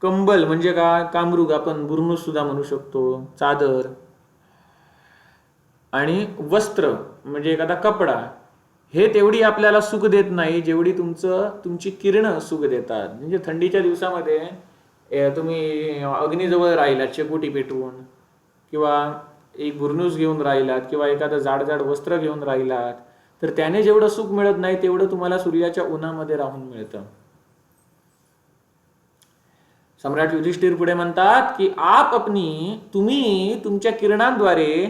कंबल म्हणजे काय, कामरूग, आपण बुरनूस सुद्धा म्हणू शकतो, चादर, आणि वस्त्र म्हणजे एखादा कपडा, हे तेवढी आपल्याला सुख देत नाही जेवढी तुमची किरणं सुख देतात. म्हणजे थंडीच्या दिवसामध्ये तुम्ही अग्नीजवळ राहिलात शेकोटी पेटवून, किंवा एक बुरनूस घेऊन राहिलात, किंवा एखादं जाड वस्त्र घेऊन राहिलात, तर त्याने जेवढं सुख मिळत नाही तेवढं तुम्हाला सूर्याच्या उन्हामध्ये राहून मिळतं. सम्राट युधिष्ठिर पुढे म्हणतात की तुम्ही तुमच्या किरणांद्वारे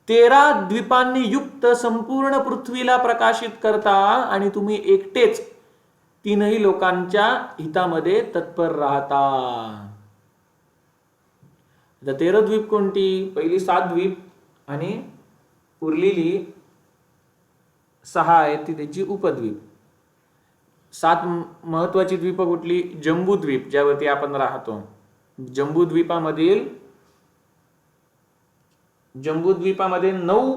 13 द्वीपांनी युक्त संपूर्ण पृथ्वीला प्रकाशित करता आणि तुम्ही एकटेच 3ही लोकांच्या हितामध्ये तत्पर राहता. 13 द्वीप कोणती? पहिली 7 द्वीप आणि उरलेली 6 आहेत ती त्याची उपद्वीप. 7 महत्वाची द्वीप कुठली? जम्बूद्वीप, ज्यावरती आपण राहतो. जम्बूद्वीपामध्ये 9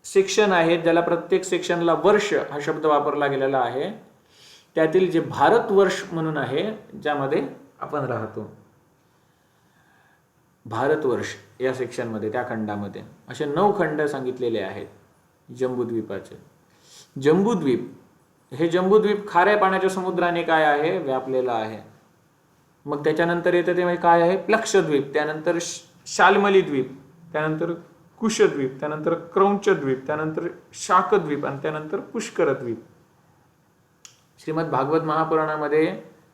सेक्शन आहेत, ज्याला प्रत्येक सेक्शनला वर्ष हा शब्द वापरला गेलेला आहे. त्यातील जे भारतवर्ष म्हणून आहे, ज्यामध्ये आपण राहतो, भारतवर्ष या सेक्शनमध्ये, त्या खंडामध्ये असे 9 खंड सांगितलेले आहेत जम्बूद्वीपाचे. जम्बूद्वीप खाऱ्या पाण्याच्या समुद्राने काय आहे? व्यापलेला आहे. मग त्याच्यानंतर येतं ते काय आहे? लक्षद्वीप. त्यानंतर शाल्मली द्वीप, त्यानंतर कुशद्वीप, त्यानंतर क्रौंचद्वीप, त्यानंतर शाकद्वीप आणि त्यानंतर पुष्कर द्वीप. श्रीमद भागवत महापुराणामध्ये,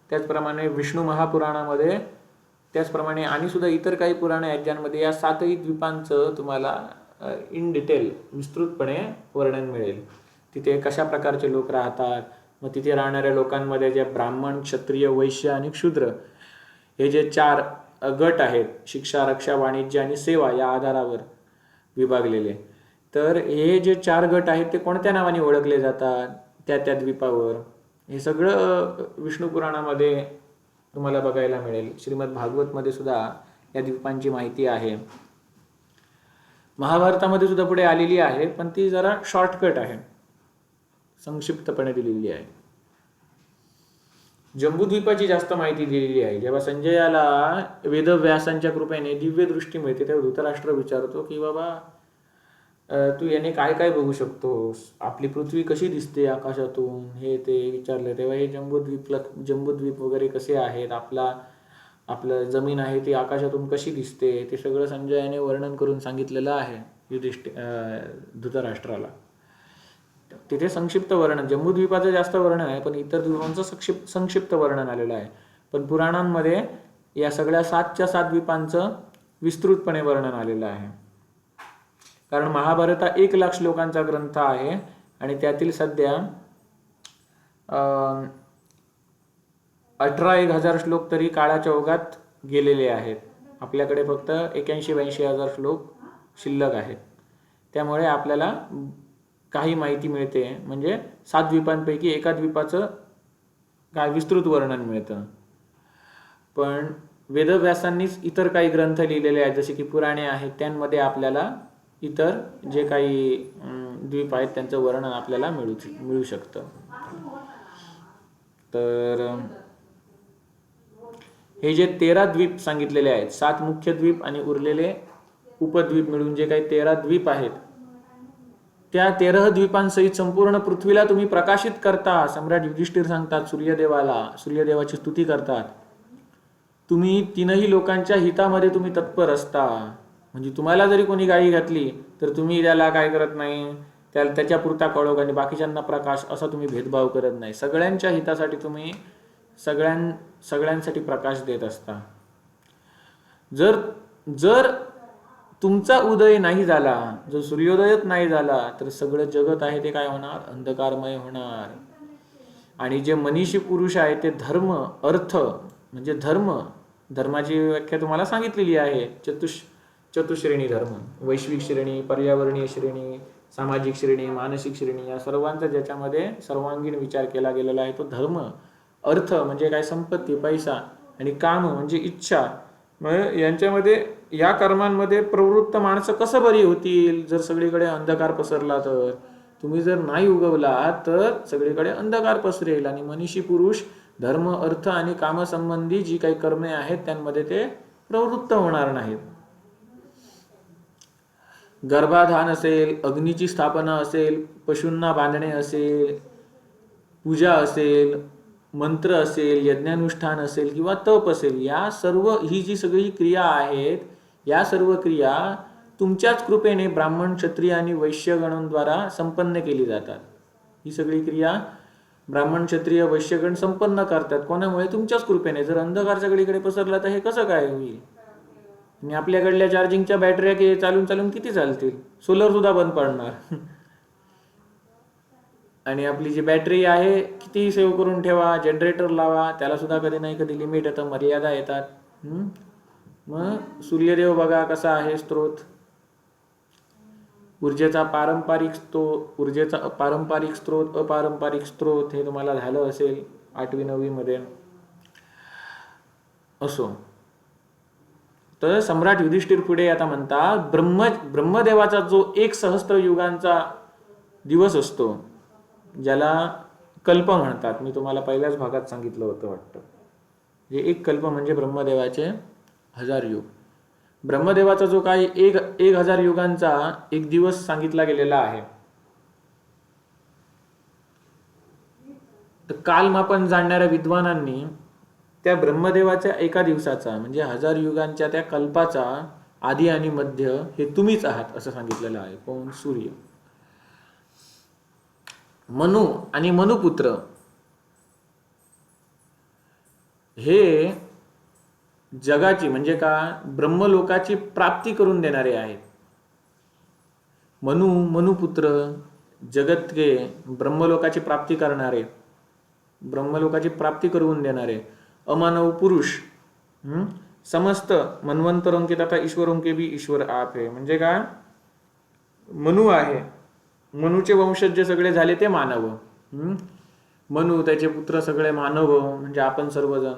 त्याचप्रमाणे विष्णू महापुराणामध्ये, त्याचप्रमाणे आणि सुद्धा इतर काही पुराणे आहेत ज्यांमध्ये या 7ही द्वीपांचं तुम्हाला इन डिटेल विस्तृतपणे वर्णन मिळेल. तिथे कशा प्रकारचे लोक राहतात, मग तिथे राहणाऱ्या लोकांमध्ये जे ब्राह्मण, क्षत्रिय, वैश्य आणि शूद्र हे जे 4 गट आहेत, शिक्षा, रक्षा, वाणिज्य आणि सेवा या आधारावर विभागलेले, तर हे जे 4 गट आहेत ते कोणत्या नावाने ओळखले जातात त्या त्या द्वीपावर, हे सगळं विष्णू पुराणामध्ये तुम्हाला बघायला मिळेल. श्रीमद भागवतमध्ये सुद्धा या द्वीपांची माहिती आहे. महाभारतामध्ये सुद्धा पुढे आलेली आहे, पण ती जरा शॉर्टकट आहे, संक्षिप्तपणे दिलेली आहे. जम्बूद्वीपाची जास्त माहिती दिलेली आहे. जेव्हा संजयाला वेदव्यासांच्या कृपेने दिव्य दृष्टी मिळते तेव्हा धृतराष्ट्र विचारतो की बाबा तू याने काय काय बघू शकतोस, आपली पृथ्वी कशी दिसते आकाशातून, हे ते विचारलं. तेव्हा हे जम्बूद्वीप वगैरे कसे आहेत, आपलं जमीन आहे ती आकाशातून कशी दिसते, ते सगळं संजयाने वर्णन करून सांगितलेलं आहे धृतराष्ट्राला. तिथे संक्षिप्त वर्णन, जम्बूद्वीपाचं जास्त वर्णन आहे, पण इतर द्वीपांचं संक्षिप्त वर्णन आलेलं आहे. पण पुराणांमध्ये या सगळ्या 7च्या 7 द्वीपांचं विस्तृतपणे वर्णन आलेलं आहे. कारण महाभारत हा 1,00,000 श्लोकांचा ग्रंथ आहे आणि त्यातील सध्या 18,000 श्लोक तरी काळाच्या ओघात गेलेले आहेत. आपल्याकडे फक्त 81,000-82,000 श्लोक शिल्लक आहेत. त्यामुळे आपल्याला काही माहिती मिळते, म्हणजे 7 द्वीपांपैकी एका द्वीपाचं काय विस्तृत वर्णन मिळतं. पण वेदव्यासांनीच इतर काही ग्रंथ लिहिलेले आहेत, जसे की पुराणे आहेत, त्यांमध्ये आपल्याला इतर जे काही द्वीप आहेत त्यांचं वर्णन आपल्याला मिळू शकतं. तर हे जे 13 द्वीप सांगितलेले आहेत, 7 मुख्य द्वीप आणि उरलेले उपद्वीप मिळून जे काही 13 द्वीप आहेत, त्या 13 द्वीपांसहित संपूर्ण पृथ्वीला तुम्ही प्रकाशित करता. सम्राट युधिष्ठिर सांगतात सूर्यदेवाची स्तुती करतात. तुम्ही 3ही लोकांच्या हितामध्ये तुम्ही तत्पर असता. म्हणजे तुम्हाला जरी कोणी गायी घातली तर तुम्ही त्याला काय करत नाही, त्याच्या पुरता कळोख आणि बाकीच्यांना प्रकाश असा तुम्ही भेदभाव करत नाही. सगळ्यांच्या हितासाठी तुम्ही सगळ्यांसाठी प्रकाश देत असता. जर तुमचा उदय नाही झाला, जर सूर्योदयच नाही झाला, तर सगळं जगत आहे ते काय होणार, अंधकारमय होणार. आणि जे मनीषी पुरुष आहे ते धर्म, अर्थ म्हणजे धर्माची व्याख्या तुम्हाला सांगितलेली आहे. चतुश्रेणी धर्म, वैश्विक श्रेणी, पर्यावरणीय श्रेणी, सामाजिक श्रेणी, मानसिक श्रेणी, या सर्वांचा ज्याच्यामध्ये सर्वांगीण विचार केला गेलेला आहे तो धर्म. अर्थ म्हणजे काय, संपत्ती, पैसा, आणि काम म्हणजे इच्छा. मग यांच्यामध्ये या कर्मांमध्ये प्रवृत्त माणसं कसं बरी होतील जर सगळीकडे अंधकार पसरला. तर तुम्ही जर नाही उगवला तर सगळीकडे अंधकार पसरेल आणि मनीषी पुरुष धर्म, अर्थ आणि कामसंबंधी जी काही कर्मे आहेत त्यांमध्ये ते प्रवृत्त होणार नाहीत. गर्भाधान असेल, अग्नीची स्थापना असेल, पशूंना बांधणे असेल, पूजा असेल, मंत्र असेल, यज्ञानुष्ठान असेल किंवा तप असेल, या सर्व ही जी सगळी क्रिया आहेत, या सर्व क्रिया तुमच्याच कृपेने ब्राह्मण, क्षत्रिय आणि वैश्यगणांद्वारा संपन्न केली जातात. ही सगळी क्रिया ब्राह्मण, क्षत्रिय, वैश्यगण संपन्न करतात. कोणामुळे? तुमच्याच कृपेने. जर अंधकार सगळीकडे पसरला तर हे कसं काय होईल? आणि आपल्याकडल्या चार्जिंगच्या बॅटऱ्या चालून किती चालतील? सोलर सुद्धा बंद पडणार. आणि आपली जी बॅटरी आहे किती सेव्ह करून ठेवा, जनरेटर लावा, त्याला सुद्धा कधी नाही कधी लिमिट येतं, मर्यादा येतात. मग सूर्यदेव बघा कसा आहे स्त्रोत. ऊर्जेचा पारंपरिक स्त्रोत, अपारंपरिक स्त्रोत, हे तुम्हाला झालं असेल 8वी-9वी मध्ये. असो, तर सम्राट युधिष्ठिर पुढे आता म्हणतात, ब्रह्मदेवाचा जो 1 सहस्त्र युगांचा दिवस असतो, ज्याला कल्प म्हणतात, मी तुम्हाला पहिल्याच भागात सांगितलं होतं वाटतं. जे 1 कल्प म्हणजे ब्रह्मदेवाचे 1000 युग. ब्रह्मदेवाचा जो काही 1000 युगांचा एक दिवस सांगितला गेलेला आहे, तर कालमापन जाणणाऱ्या विद्वानांनी त्या ब्रह्मदेवाच्या एका दिवसाचा म्हणजे 1000 युगांच्या त्या कल्पाचा आदी आणि मध्य हे तुम्हीच आहात असं सांगितलेलं आहे. कोण? सूर्य. मनु आणि मनुपुत्र हे जगाची म्हणजे का ब्रह्मलोकाची प्राप्ती करून देणारे आहेत. मनुपुत्र जगत के ब्रह्मलोकाची प्राप्ती करणारे, ब्रह्मलोकाची प्राप्ती करून देणारे अमानव पुरुष. समस्त मनवंतरों के तथा ईश्वरों के भी ईश्वर आप है. म्हणजे काय? मनु आहे, मनुचे वंशज जे सगळे झाले ते मानव. मनु त्याचे पुत्र सगळे मानव म्हणजे आपण सर्वजण.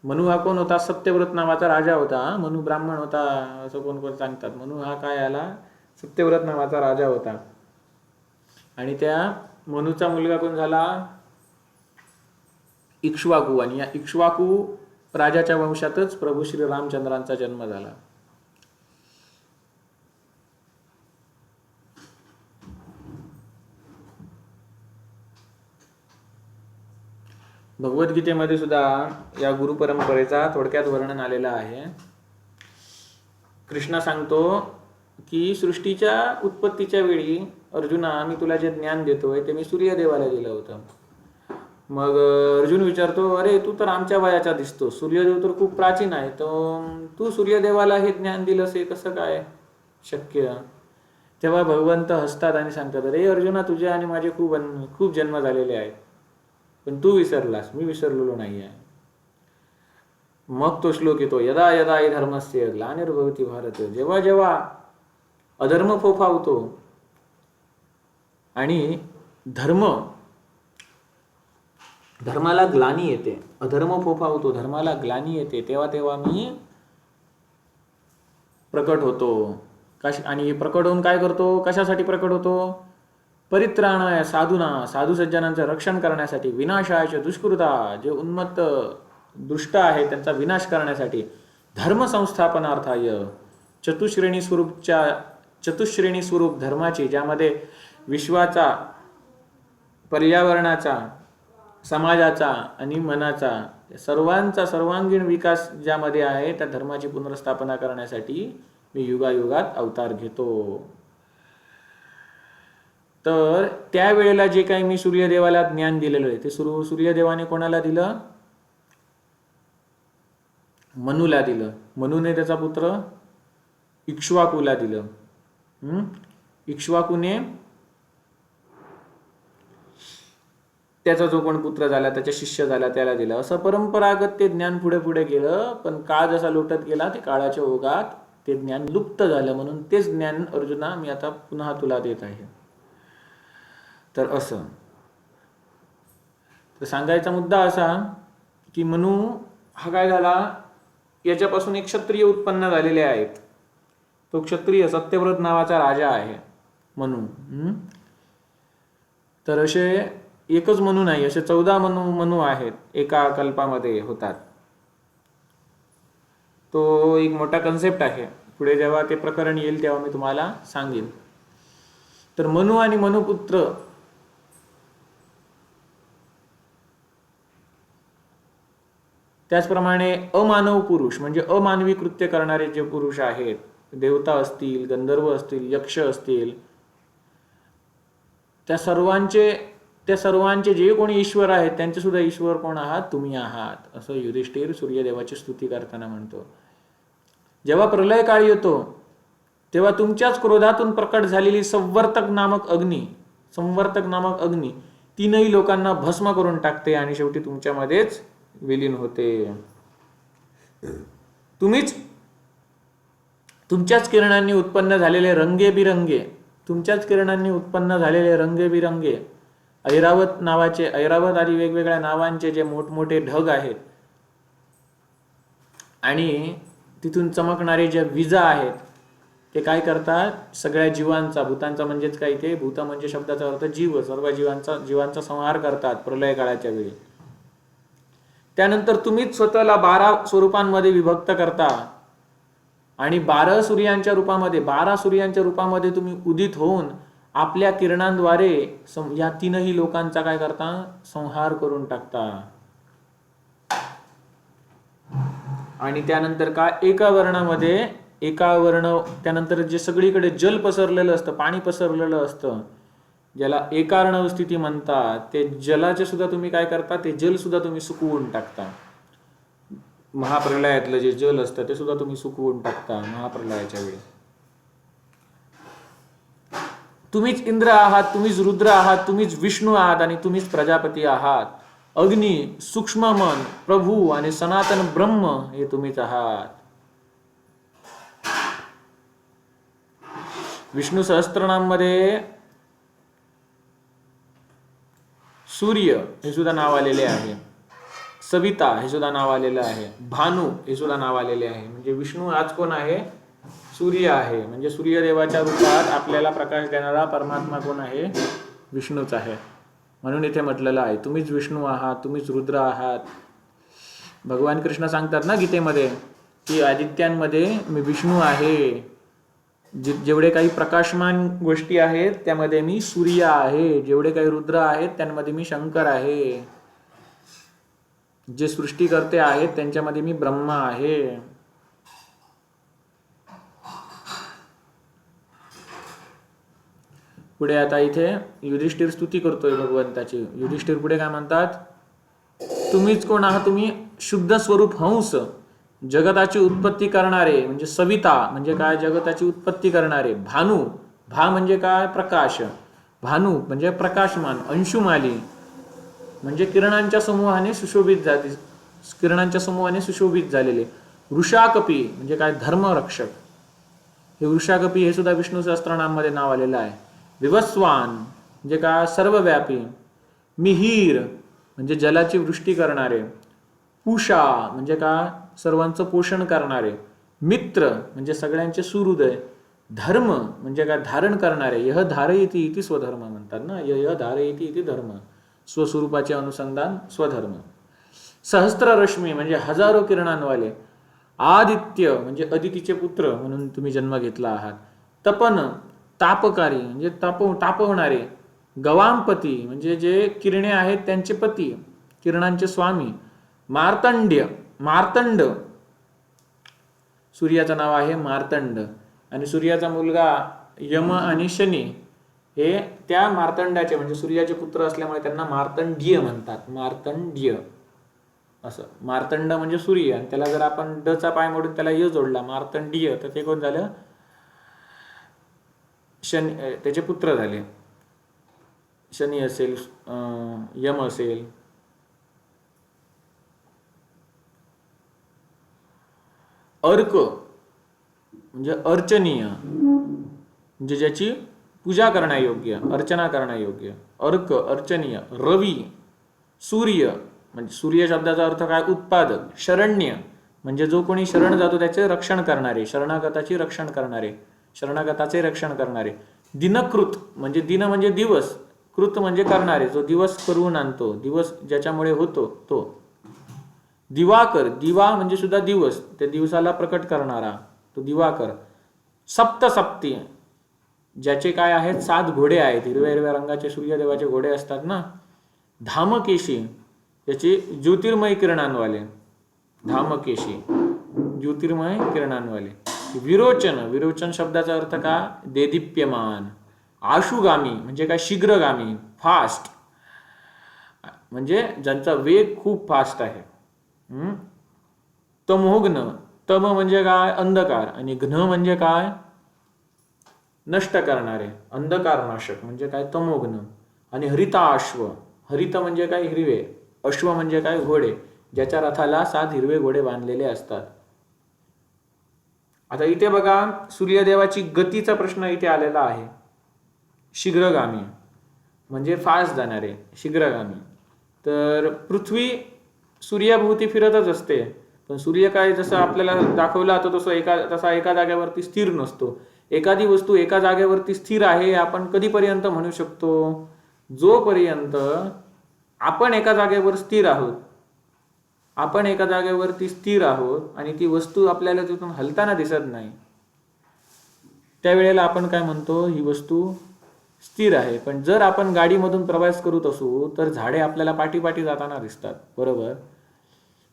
मनु हा कोण होता? सत्यव्रत नावाचा राजा होता. मनु ब्राह्मण होता असं कोण कोण सांगतात. मनु हा काय आला? सत्यव्रत नावाचा राजा होता. आणि त्या मनुचा मुलगा कोण झाला? इक्ष्वाकू. आणि या इक्ष्वाकू राजाच्या वंशातच प्रभू श्री रामचंद्रांचा जन्म झाला. भगवद्गीतेमध्ये सुद्धा या गुरुपरंपरेचा थोडक्यात वर्णन आलेला आहे. कृष्ण सांगतो की सृष्टीच्या उत्पत्तीच्या वेळी अर्जुना मी तुला जे ज्ञान देतोय ते मी सूर्यदेवाला दिलं होतं. मग अर्जुन विचारतो, अरे तू तर आमच्या वयाचा दिसतो, सूर्यदेव तर खूप प्राचीन आहे, तर तू सूर्यदेवाला हे ज्ञान दिलंस हे कसं काय शक्य? तेव्हा भगवंत हसतात आणि सांगतात, अरे अर्जुना तुझे आणि माझे खूप जन्म झालेले आहेत, पण तू विसरलास, मी विसरलेलो नाही आहे. मग तो श्लोक येतो, यदा यदा हि धर्मस्य ग्लानिर्भवति भारत. जेव्हा जेव्हा अधर्म फोफावतो आणि धर्माला ग्लानी येते, अधर्म फोफावतो, धर्माला ग्लानी येते, तेव्हा तेव्हा मी प्रकट होतो. आणि प्रकट होऊन काय करतो? कशासाठी प्रकट होतो? परित्राणाय साधूना, साधू सज्जनांचं रक्षण करण्यासाठी, विनाशाय दुष्कृता, जे उन्मत्त दुष्ट आहे त्यांचा विनाश करण्यासाठी, धर्म संस्थापनार्थाय, चतुश्रेणी स्वरूप धर्माची, ज्यामध्ये विश्वाचा, पर्यावरणाचा, समाजाचा आणि मनाचा सर्वांचा सर्वांगीण विकास ज्यामध्ये आहे त्या धर्माची पुनर्स्थापना करण्यासाठी मी युगायुगात अवतार घेतो. तर त्यावेळेला जे काही मी सूर्यदेवाला ज्ञान दिलेलं आहे ते सूर्यदेवाने कोणाला दिलं? मनुला दिलं. मनुने त्याचा पुत्र इक्ष्वाकूला दिलं. इक्ष्वाकूने त्याचा जो कोण पुत्र झाला, त्याच्या शिष्य झाला, त्याला दिलं. असं परंपरागत ते ज्ञान पुढे पुढे गेलं. पण काळ जसा लोटत गेला ते काळाच्या ओघात ते ज्ञान लुप्त झालं. म्हणून तेच ज्ञान अर्जुना मी आता पुन्हा तुला देत आहे. तर असं तर सांगायचा मुद्दा असा की मनु हा काय झाला, याच्यापासून एक क्षत्रिय उत्पन्न झालेले आहेत. तो क्षत्रिय सत्यव्रत नावाचा राजा आहे मनु. तर असे एकच मनु नाही, असे 14 मनु आहेत एका कल्पामध्ये होतात. तो एक मोठा कन्सेप्ट आहे. पुढे जेव्हा ते प्रकरण येईल तेव्हा मी तुम्हाला सांगेन. तर मनु आणि मनुपुत्र त्याचप्रमाणे अमानव पुरुष म्हणजे अमानवी कृत्य करणारे जे पुरुष आहेत, देवता असतील, गंधर्व असतील, यक्ष असतील, त्या सर्वांचे जे कोणी ईश्वर आहेत त्यांचे सुद्धा ईश्वर कोण आहात? तुम्ही आहात, असं युधिष्ठिर सूर्यदेवाची स्तुती करताना म्हणतो. जेव्हा प्रलय काळ येतो तेव्हा तुमच्याच क्रोधातून प्रकट झालेली संवर्तक नामक अग्नी तीनही लोकांना भस्म करून टाकते आणि शेवटी तुमच्यामध्येच विलीन होते. तुमच्याच किरणांनी उत्पन्न झालेले रंगेबिरंगे ऐरावत आदी वेगवेगळ्या नावांचे जे मोठमोठे ढग आहेत आणि तिथून चमकणारे जे विजा आहेत ते काय करतात? सगळ्या जीवांचा, भूतांचा म्हणजेच काय, ते भूत म्हणजे शब्दाचा अर्थ जीव, सर्व जीवांचा संहार करतात प्रलय काळाच्या वेळी. त्यानंतर तुम्हीच स्वतःला 12 स्वरूपांमध्ये विभक्त करता आणि 12 सूर्यांच्या रूपामध्ये तुम्ही उदित होऊन आपल्या किरणांद्वारे या तीनही लोकांचा काय करता? संहार करून टाकता. आणि त्यानंतर काय? एका वर्णामध्ये एका वर्ण, त्यानंतर जे सगळीकडे जल पसरलेलं असतं, पाणी पसरलेलं असतं, ज्याला एकार्णव स्थिती म्हणतात, ते जलाचे सुद्धा तुम्ही काय करता, ते जल सुद्धा तुम्ही सुकवून टाकता. महाप्रलयातलं जे जल असतं ते सुद्धा तुम्ही सुकवून टाकता महाप्रलयाच्या वेळी. तुम्हीच इंद्र आहात, तुम्हीच रुद्र आहात, तुम्हीच विष्णू आहात आणि तुम्हीच प्रजापती आहात. अग्नी, सूक्ष्म मन, प्रभू आणि सनातन ब्रह्म हे तुम्हीच आहात. विष्णू सहस्त्रनाम मध्ये सूर्य हे सुद्धा नाव आलेले आहे, सविता हे सुद्धा नाव आलेलं आहे, भानू हे सुद्धा नाव आलेले आहे. म्हणजे विष्णू आज कोण आहे, सूर्य आहे. म्हणजे सूर्यदेवाच्या रूपात आपल्याला प्रकाश देणारा परमात्मा कोण आहे, विष्णूच आहे. म्हणून इथे म्हटलेलं आहे तुम्हीच विष्णू आहात, तुम्हीच रुद्र आहात. भगवान कृष्ण सांगतात ना गीतेमध्ये की आदित्यांमध्ये मी विष्णू आहे, जेवढे काही प्रकाशमान गोष्टी आहेत त्यामध्ये मी सूर्य आहे, जेवढे काही रुद्र आहेत त्यांमध्ये मी शंकर आहे, जे सृष्टीकर्ते आहेत त्यांच्यामध्ये मी ब्रह्मा आहे. पुढे आता इथे युधिष्ठिर स्तुती करतोय भगवंताची. युधिष्ठिर पुढे काय म्हणतात, तुम्हीच कोण आहात, तुम्ही शुद्ध स्वरूप हंस, जगताची उत्पत्ती करणारे, म्हणजे सविता म्हणजे काय, जगताची उत्पत्ती करणारे. भानू, भा म्हणजे काय, प्रकाश, भानू म्हणजे प्रकाशमान, अंशुमाली म्हणजे किरणांच्या समूहाने सुशोभित झाले, किरणांच्या समूहाने सुशोभित झालेले. वृषाकपी म्हणजे काय, धर्मरक्षक. हे वृषाकपी हे सुद्धा विष्णू सहस्त्रनाम मध्ये नाव आलेलं आहे. विवस्वान म्हणजे काय, सर्वव्यापी. मिहीर म्हणजे जलाची वृष्टी करणारे. पूषा म्हणजे काय, सर्वांचं पोषण करणारे. मित्र म्हणजे सगळ्यांचे सुहृदय. धर्म म्हणजे काय, धारण करणारे. यह धारयति इति स्वधर्म म्हणतात ना, यह धारयति इति धर्म, स्वस्वरूपाचे अनुसंधान स्वधर्म. सहस्त्र रश्मी म्हणजे हजारो किरणांवाले. आदित्य म्हणजे अदितीचे पुत्र म्हणून तुम्ही जन्म घेतला आहात. तपन तापकारी म्हणजे तापवणारे. गवामपती म्हणजे जे किरणे आहेत त्यांचे पती, किरणांचे स्वामी. मार्तंड्य, मार्तंड सूर्याचं नाव आहे मार्तंड, आणि सूर्याचा मुलगा यम आणि शनी हे त्या मार्तंडाचे म्हणजे सूर्याचे पुत्र असल्यामुळे त्यांना मार्तंड्य म्हणतात. मार्तंड्य असं. मार्तंड म्हणजे सूर्य, आणि त्याला जर आपण ड चा पाय मोडून त्याला य जोडला मार्तंडीय, तर ते कोण झालं, शनी, त्याचे पुत्र झाले. शनी असेल, यम असेल. अर्क म्हणजे अर्चनीय म्हणजे ज्याची पूजा करण्यायोग्य, अर्चना करण्यायोग्य. अर्क अर्चनीय. रवी, सूर्य म्हणजे सूर्य शब्दाचा अर्थ काय, उत्पादक. शरण्य म्हणजे जो कोणी शरण जातो त्याचे रक्षण करणारे, शरणागताची रक्षण करणारे, शरणागताचे रक्षण करणारे. दिनकृत म्हणजे दिन म्हणजे दिवस, कृत म्हणजे करणारे, जो दिवस करून आणतो, दिवस ज्याच्यामुळे होतो तो. दिवाकर, दिवा म्हणजे सुद्धा दिवस, त्या दिवसाला प्रकट करणारा तो दिवाकर. सप्तसप्ती ज्याचे काय आहेत, 7 घोडे आहेत, हिरव्या हिरव्या रंगाचे सूर्यदेवाचे घोडे असतात ना. धामकेशी याचे ज्योतिर्मय किरणांवाले, धामकेशी ज्योतिर्मय किरणांवाले. विरोचन, विरोचन शब्दाचा अर्थ का, देदीप्यमान. आशुगामी म्हणजे काय, शीघ्रगामी, फास्ट म्हणजे ज्यांचा वेग खूप फास्ट आहे. तमोघ्न, तम म्हणजे काय, अंधकार, आणि घ्न म्हणजे काय, नष्ट करणारे, अंधकार नाशक म्हणजे काय, तमोघ्न. आणि हरिताश्व, हरित म्हणजे काय, हिरवे, अश्व म्हणजे काय, घोडे, ज्याच्या रथाला 7 हिरवे घोडे बांधलेले असतात. आता इथे बघा सूर्यदेवाची गतीचा प्रश्न इथे आलेला आहे. शीघ्रगामी म्हणजे फास्ट जाणारे, शीघ्रगामी. तर पृथ्वी सूर्याभोवती फिरतच असते, पण सूर्य काय जसं आपल्याला दाखवला जातो तसा एका जागेवरती स्थिर नसतो. एखादी वस्तू एका जागेवरती स्थिर आहे आपण कधीपर्यंत म्हणू शकतो, जोपर्यंत आपण एका जागेवर स्थिर आहोत, आपण एका जागेवरती स्थिर आहोत आणि ती वस्तू आपल्याला तिथून हलताना दिसत नाही, त्यावेळेला आपण काय म्हणतो, ही वस्तू स्थिर आहे. पण जर आपण गाडीमधून प्रवास करत असू तर झाडे आपल्याला पाठी जाताना दिसतात, बरोबर,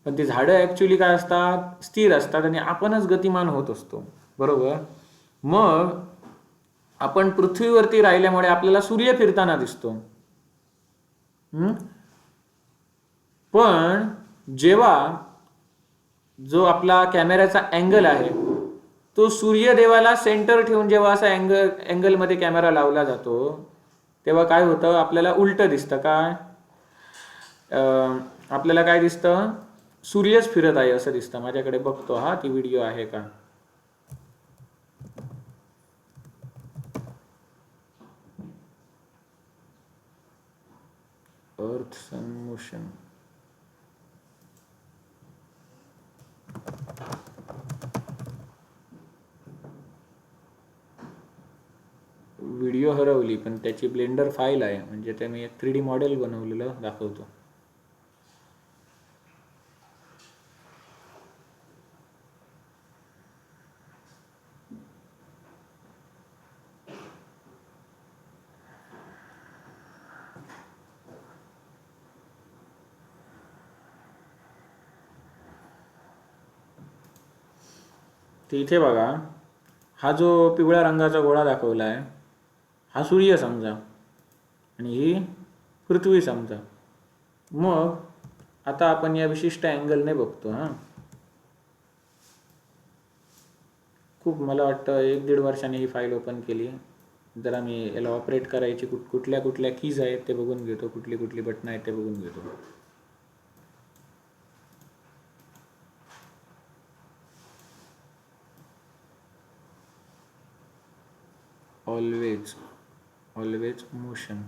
पण ती झाडं ऍक्च्युली काय असतात, स्थिर असतात, आणि आपणच गतिमान होत असतो. बरोबर. मग आपण पृथ्वीवरती राहिल्यामुळे आपल्याला सूर्य फिरताना दिसतो. पण जेव्हा जो आपला कॅमेऱ्याचा अँगल आहे तो सूर्यदेवाला सेंटर ठेवून जेव्हा असा अँगलमध्ये कॅमेरा लावला जातो तेव्हा काय होतं, आपल्याला उलट दिसतं. काय आपल्याला काय दिसतं, सूर्यच फिरत आहे असं दिसतं. माझ्याकडे बघतो हा ती व्हिडिओ आहे का. अर्थ सन मोशन. व्हिडिओ हरवली पण त्याची ब्लेंडर फाईल आहे, म्हणजे ते मी एक 3D मॉडेल बनवलेलं दाखवतो. इथे बघा, हा जो पिवळ्या रंगाचा गोळा दाखवला आहे हा सूर्य समजा आणि ही पृथ्वी समजा. मग आता आपण या विशिष्ट अँगलने बघतो. खूप मला वाटतं 1-1.5 वर्षाने ही फाईल ओपन केली. जरा मी याला ऑपरेट करायची कुठल्या कुठल्या कीज आहेत ते बघून घेतो, कुठली कुठली बटणं आहेत ते बघून घेतो. Always motion.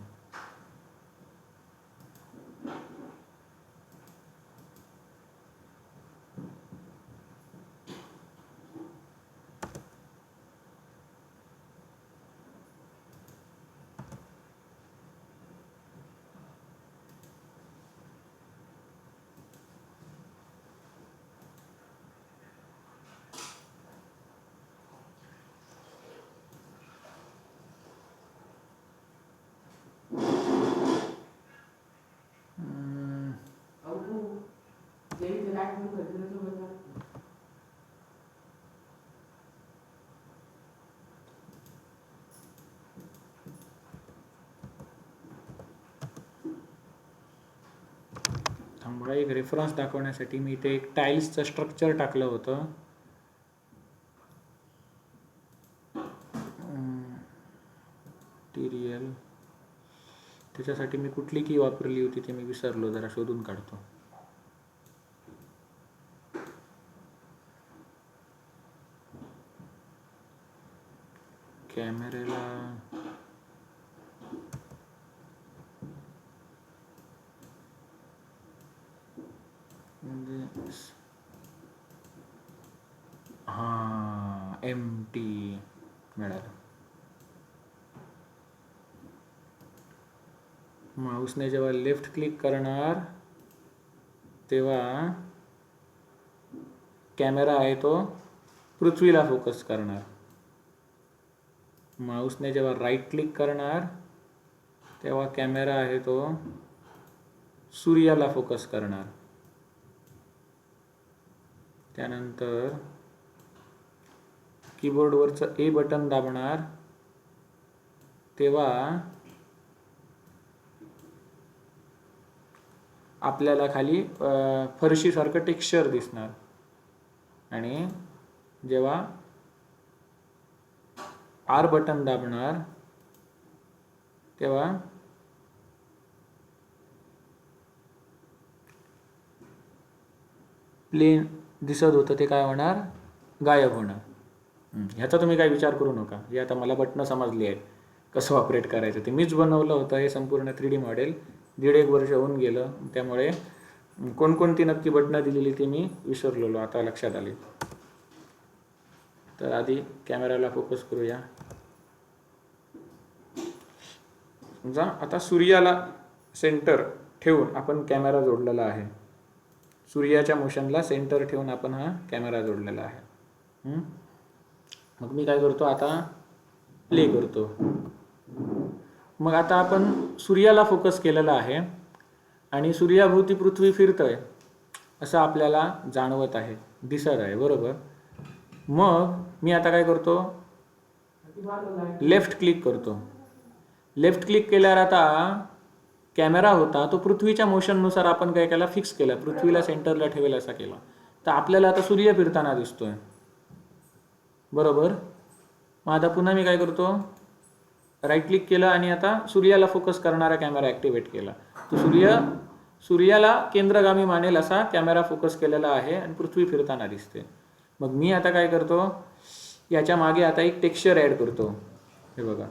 थांबा, एक रेफरन्स दाखवण्यासाठी मी इथे एक टाईल्सचं स्ट्रक्चर टाकलं होतं. मटेरियल, त्याच्यासाठी मी कुठली की वापरली होती ते मी विसरलो, जरा शोधून काढतो. कॅमेऱ्याला MT मिळालं. माऊसने जेव्हा लेफ्ट क्लिक करणार तेव्हा कॅमेरा आहे तो पृथ्वीला फोकस करणार. माऊसने जेव्हा राईट क्लिक करणार तेव्हा कॅमेरा आहे तो सूर्याला फोकस करणार. त्यानंतर कीबोर्डवरचं A बटन दाबणार तेव्हा आपल्याला खाली फरशीसारखं टेक्स्चर दिसणार. आणि जेव्हा R बटन दाबणार तेव्हा प्लेन दिसत होतं ते काय होणार, गायब होणार. ह्याचा तुम्ही काय विचार करू नका. हे आता मला बटणं समजली आहेत कसं ऑपरेट करायचं. ते मीच बनवलं होतं हे संपूर्ण 3D मॉडेल. 1.5 वर्ष होऊन गेलं, त्यामुळे कोणकोणती नक्की बटणं दिलेली ते मी विसरलेलो, आता लक्षात आली. तर आधी कॅमेराला फोकस करूया. समजा आता सूर्याला सेंटर ठेवून आपण कॅमेरा जोडलेला आहे. सूर्याच्या मोशनला सेंटर ठेवून आपण हा कॅमेरा जोडलेला आहे. मग मी काय करतो, आता प्ले करतो. मग आता आपण सूर्याला फोकस केलेला आहे आणि सूर्याभोवती पृथ्वी फिरतोय असं आपल्याला जाणवत आहे, दिसत आहे, बरोबर. मग मी आता काय करतो, लेफ्ट क्लिक करतो. लेफ्ट क्लिक केल्यावर आता कॅमेरा होता तो पृथ्वीच्या मोशननुसार आपण काय केला, फिक्स केला, पृथ्वीला सेंटरला ठेवेल असा केला. तर आपल्याला आता सूर्य फिरताना दिसतोय, बरोबर. मग आता पुन्हा मी काय करतो, राईट क्लिक केलं आणि आता सूर्याला फोकस करणारा कॅमेरा ॲक्टिवेट केला. तो सूर्याला केंद्रगामी मानेल असा कॅमेरा फोकस केलेला आहे आणि पृथ्वी फिरताना दिसते. मग मी आता काय करतो, याच्या मागे आता एक टेक्स्चर ॲड करतो. हे बघा,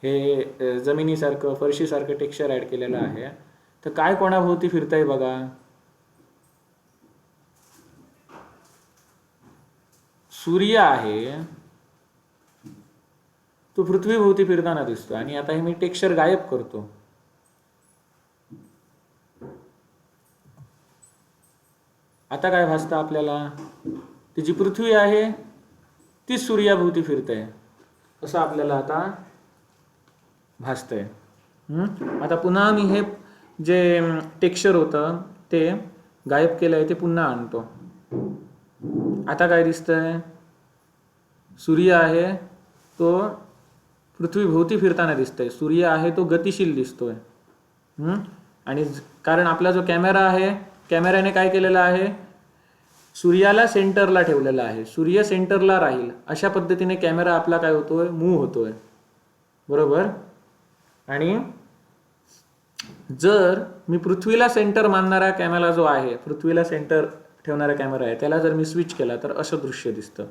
हे जमिनीसारखं फरशीसारखं टेक्स्चर ॲड केलेलं आहे. तर काय कोणाभोवती फिरतंय बघा, सूर्य आहे तो पृथ्वीभोवती फिरताना दिसतो. आणि आता हे मी टेक्स्चर गायब करतो. आता काय भासतं आपल्याला, ती जी पृथ्वी आहे तीच सूर्याभोवती फिरते असं आपल्याला आता भासतंय. आता पुन्हा मी हे जे टेक्स्चर होतं ते गायब केलंय, ते पुन्हा आणतो. आता काय दिसतंय, सूर्य आहे तो पृथ्वीभोवती फिरताना दिसतंय. सूर्य आहे तो गतिशील दिसतोय. आणि कारण आपला जो कॅमेरा आहे, कॅमेऱ्याने काय केलेलं आहे, सूर्याला सेंटरला ठेवलेला आहे. सूर्य सेंटरला राहील अशा पद्धतीने कॅमेरा आपला काय होतोय, मूव्ह होतोय, बरोबर. आणि जर मी पृथ्वीला सेंटर मानणारा कॅमेरा जो आहे, पृथ्वीला सेंटर ठेवणारा कॅमेरा आहे, त्याला जर मी स्विच केला तर असं दृश्य दिसतं.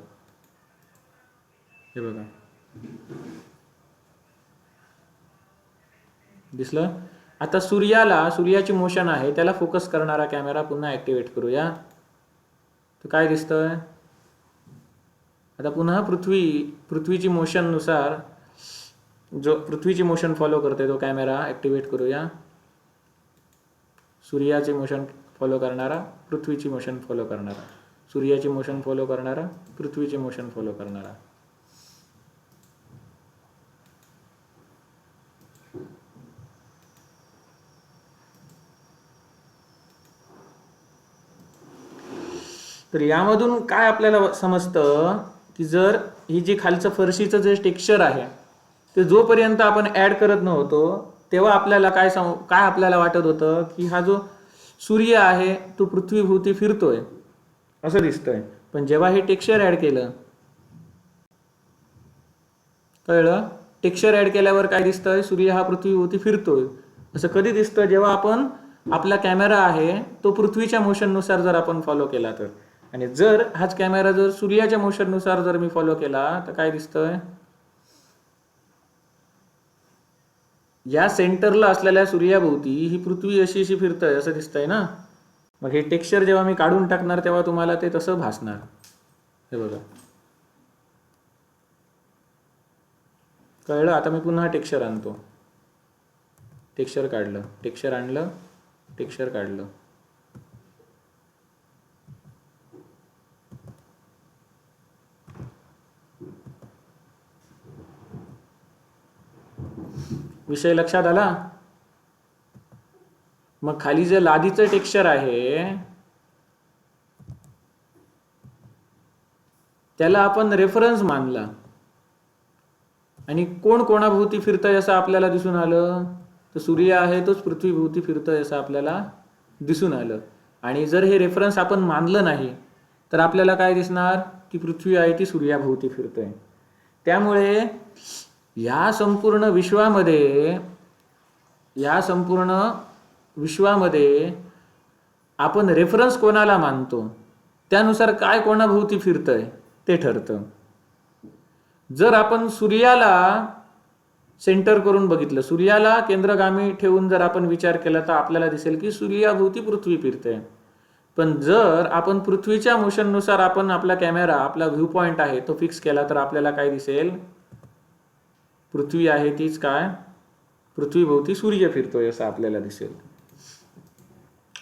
हे बघा, दिसलं. आता सूर्याची मोशन आहे त्याला फोकस करणारा कॅमेरा पुन्हा ॲक्टिवेट करूया. तर काय दिसतंय, आता पुन्हा पृथ्वीची मोशननुसार जो पृथ्वीची मोशन फॉलो करते तो कॅमेरा ॲक्टिवेट करूया. सूर्याची मोशन फॉलो करणारा, पृथ्वीची मोशन फॉलो करणारा, सूर्याची मोशन फॉलो करणारा, पृथ्वीची मोशन फॉलो करणारा. तर यामधून काय आपल्याला समजतं की जर ही जी खालचं फरशीचं जे टेक्स्चर आहे ते जोपर्यंत आपण ॲड करत नव्हतो तेव्हा आपल्याला काय आपल्याला वाटत होतं की हा जो सूर्य आहे तो पृथ्वीभोवती फिरतोय असं दिसतंय. पण जेव्हा हे टेक्स्चर ॲड केलं, कळलं, टेक्स्चर ॲड केल्यावर काय दिसतंय, सूर्य हा पृथ्वीभोवती फिरतोय. असं कधी दिसतं, जेव्हा आपण आपला कॅमेरा आहे तो पृथ्वीच्या मोशननुसार जर आपण फॉलो केला तर. आणि जर हाच कॅमेरा जर सूर्याच्या मोशननुसार जर मी फॉलो केला तर काय दिसतंय, या सेंटरला असलेल्या सूर्याभोवती ही पृथ्वी अशी फिरतंय असं दिसतंय ना. मग हे टेक्स्चर जेव्हा मी काढून टाकणार तेव्हा तुम्हाला ते तसं भासणार. हे बघा, कळलं. आता मी पुन्हा टेक्स्चर आणतो, टेक्स्चर काढलं, टेक्स्चर आणलं, टेक्स्चर काढलं. विषय लक्षात आला. मग खाली जे लादीचं टेक्स्चर आहे त्याला आपण रेफरन्स मानला आणि कोण कोणाभोवती फिरतंय असं आपल्याला दिसून आलं, तर सूर्य आहे तोच पृथ्वीभोवती फिरतोय असं आपल्याला दिसून आलं. आणि जर हे रेफरन्स आपण मानलं नाही तर आपल्याला काय दिसणार की पृथ्वी आहे ती सूर्याभोवती फिरतोय. त्यामुळे या संपूर्ण विश्वामध्ये आपण रेफरन्स कोणाला मानतो त्यानुसार काय कोणाभोवती फिरतंय ते ठरतं. जर आपण सूर्याला सेंटर करून बघितलं, सूर्याला केंद्रगामी ठेवून जर आपण विचार केला तर आपल्याला दिसेल की सूर्याभोवती पृथ्वी फिरते. पण जर आपण पृथ्वीच्या मोशननुसार आपण आपला कॅमेरा, आपला व्ह्यू पॉइंट आहे तो फिक्स केला तर आपल्याला काय दिसेल, पृथ्वी आहे तीच काय पृथ्वीभोवती सूर्य फिरतोय असं आपल्याला दिसेल.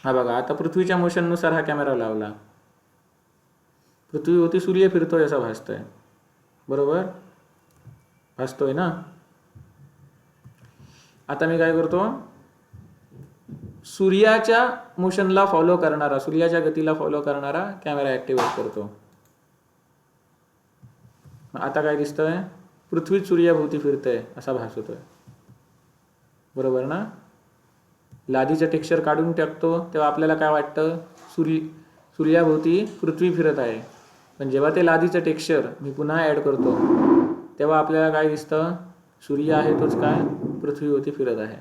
हा बघा, आता पृथ्वीच्या मोशननुसार हा कॅमेरा लावला, पृथ्वीभोवती सूर्य फिरतोय असं भासतोय, बरोबर भासतोय ना. आता मी काय करतो, सूर्याच्या मोशनला फॉलो करणारा, सूर्याच्या गतीला फॉलो करणारा कॅमेरा ॲक्टिवेट करतो. आता काय दिसतंय, पृथ्वीच सूर्याभोवती फिरतंय असा भास होतोय. बरोबर ना? लादीचं टेक्स्चर काढून टाकतो तेव्हा आपल्याला काय वाटतं, सूर्याभोवती पृथ्वी फिरत आहे. पण जेव्हा ते लादीचं टेक्स्चर मी पुन्हा ॲड करतो तेव्हा आपल्याला काय दिसतं, सूर्य आहे तोच काय पृथ्वीभोवती फिरत आहे.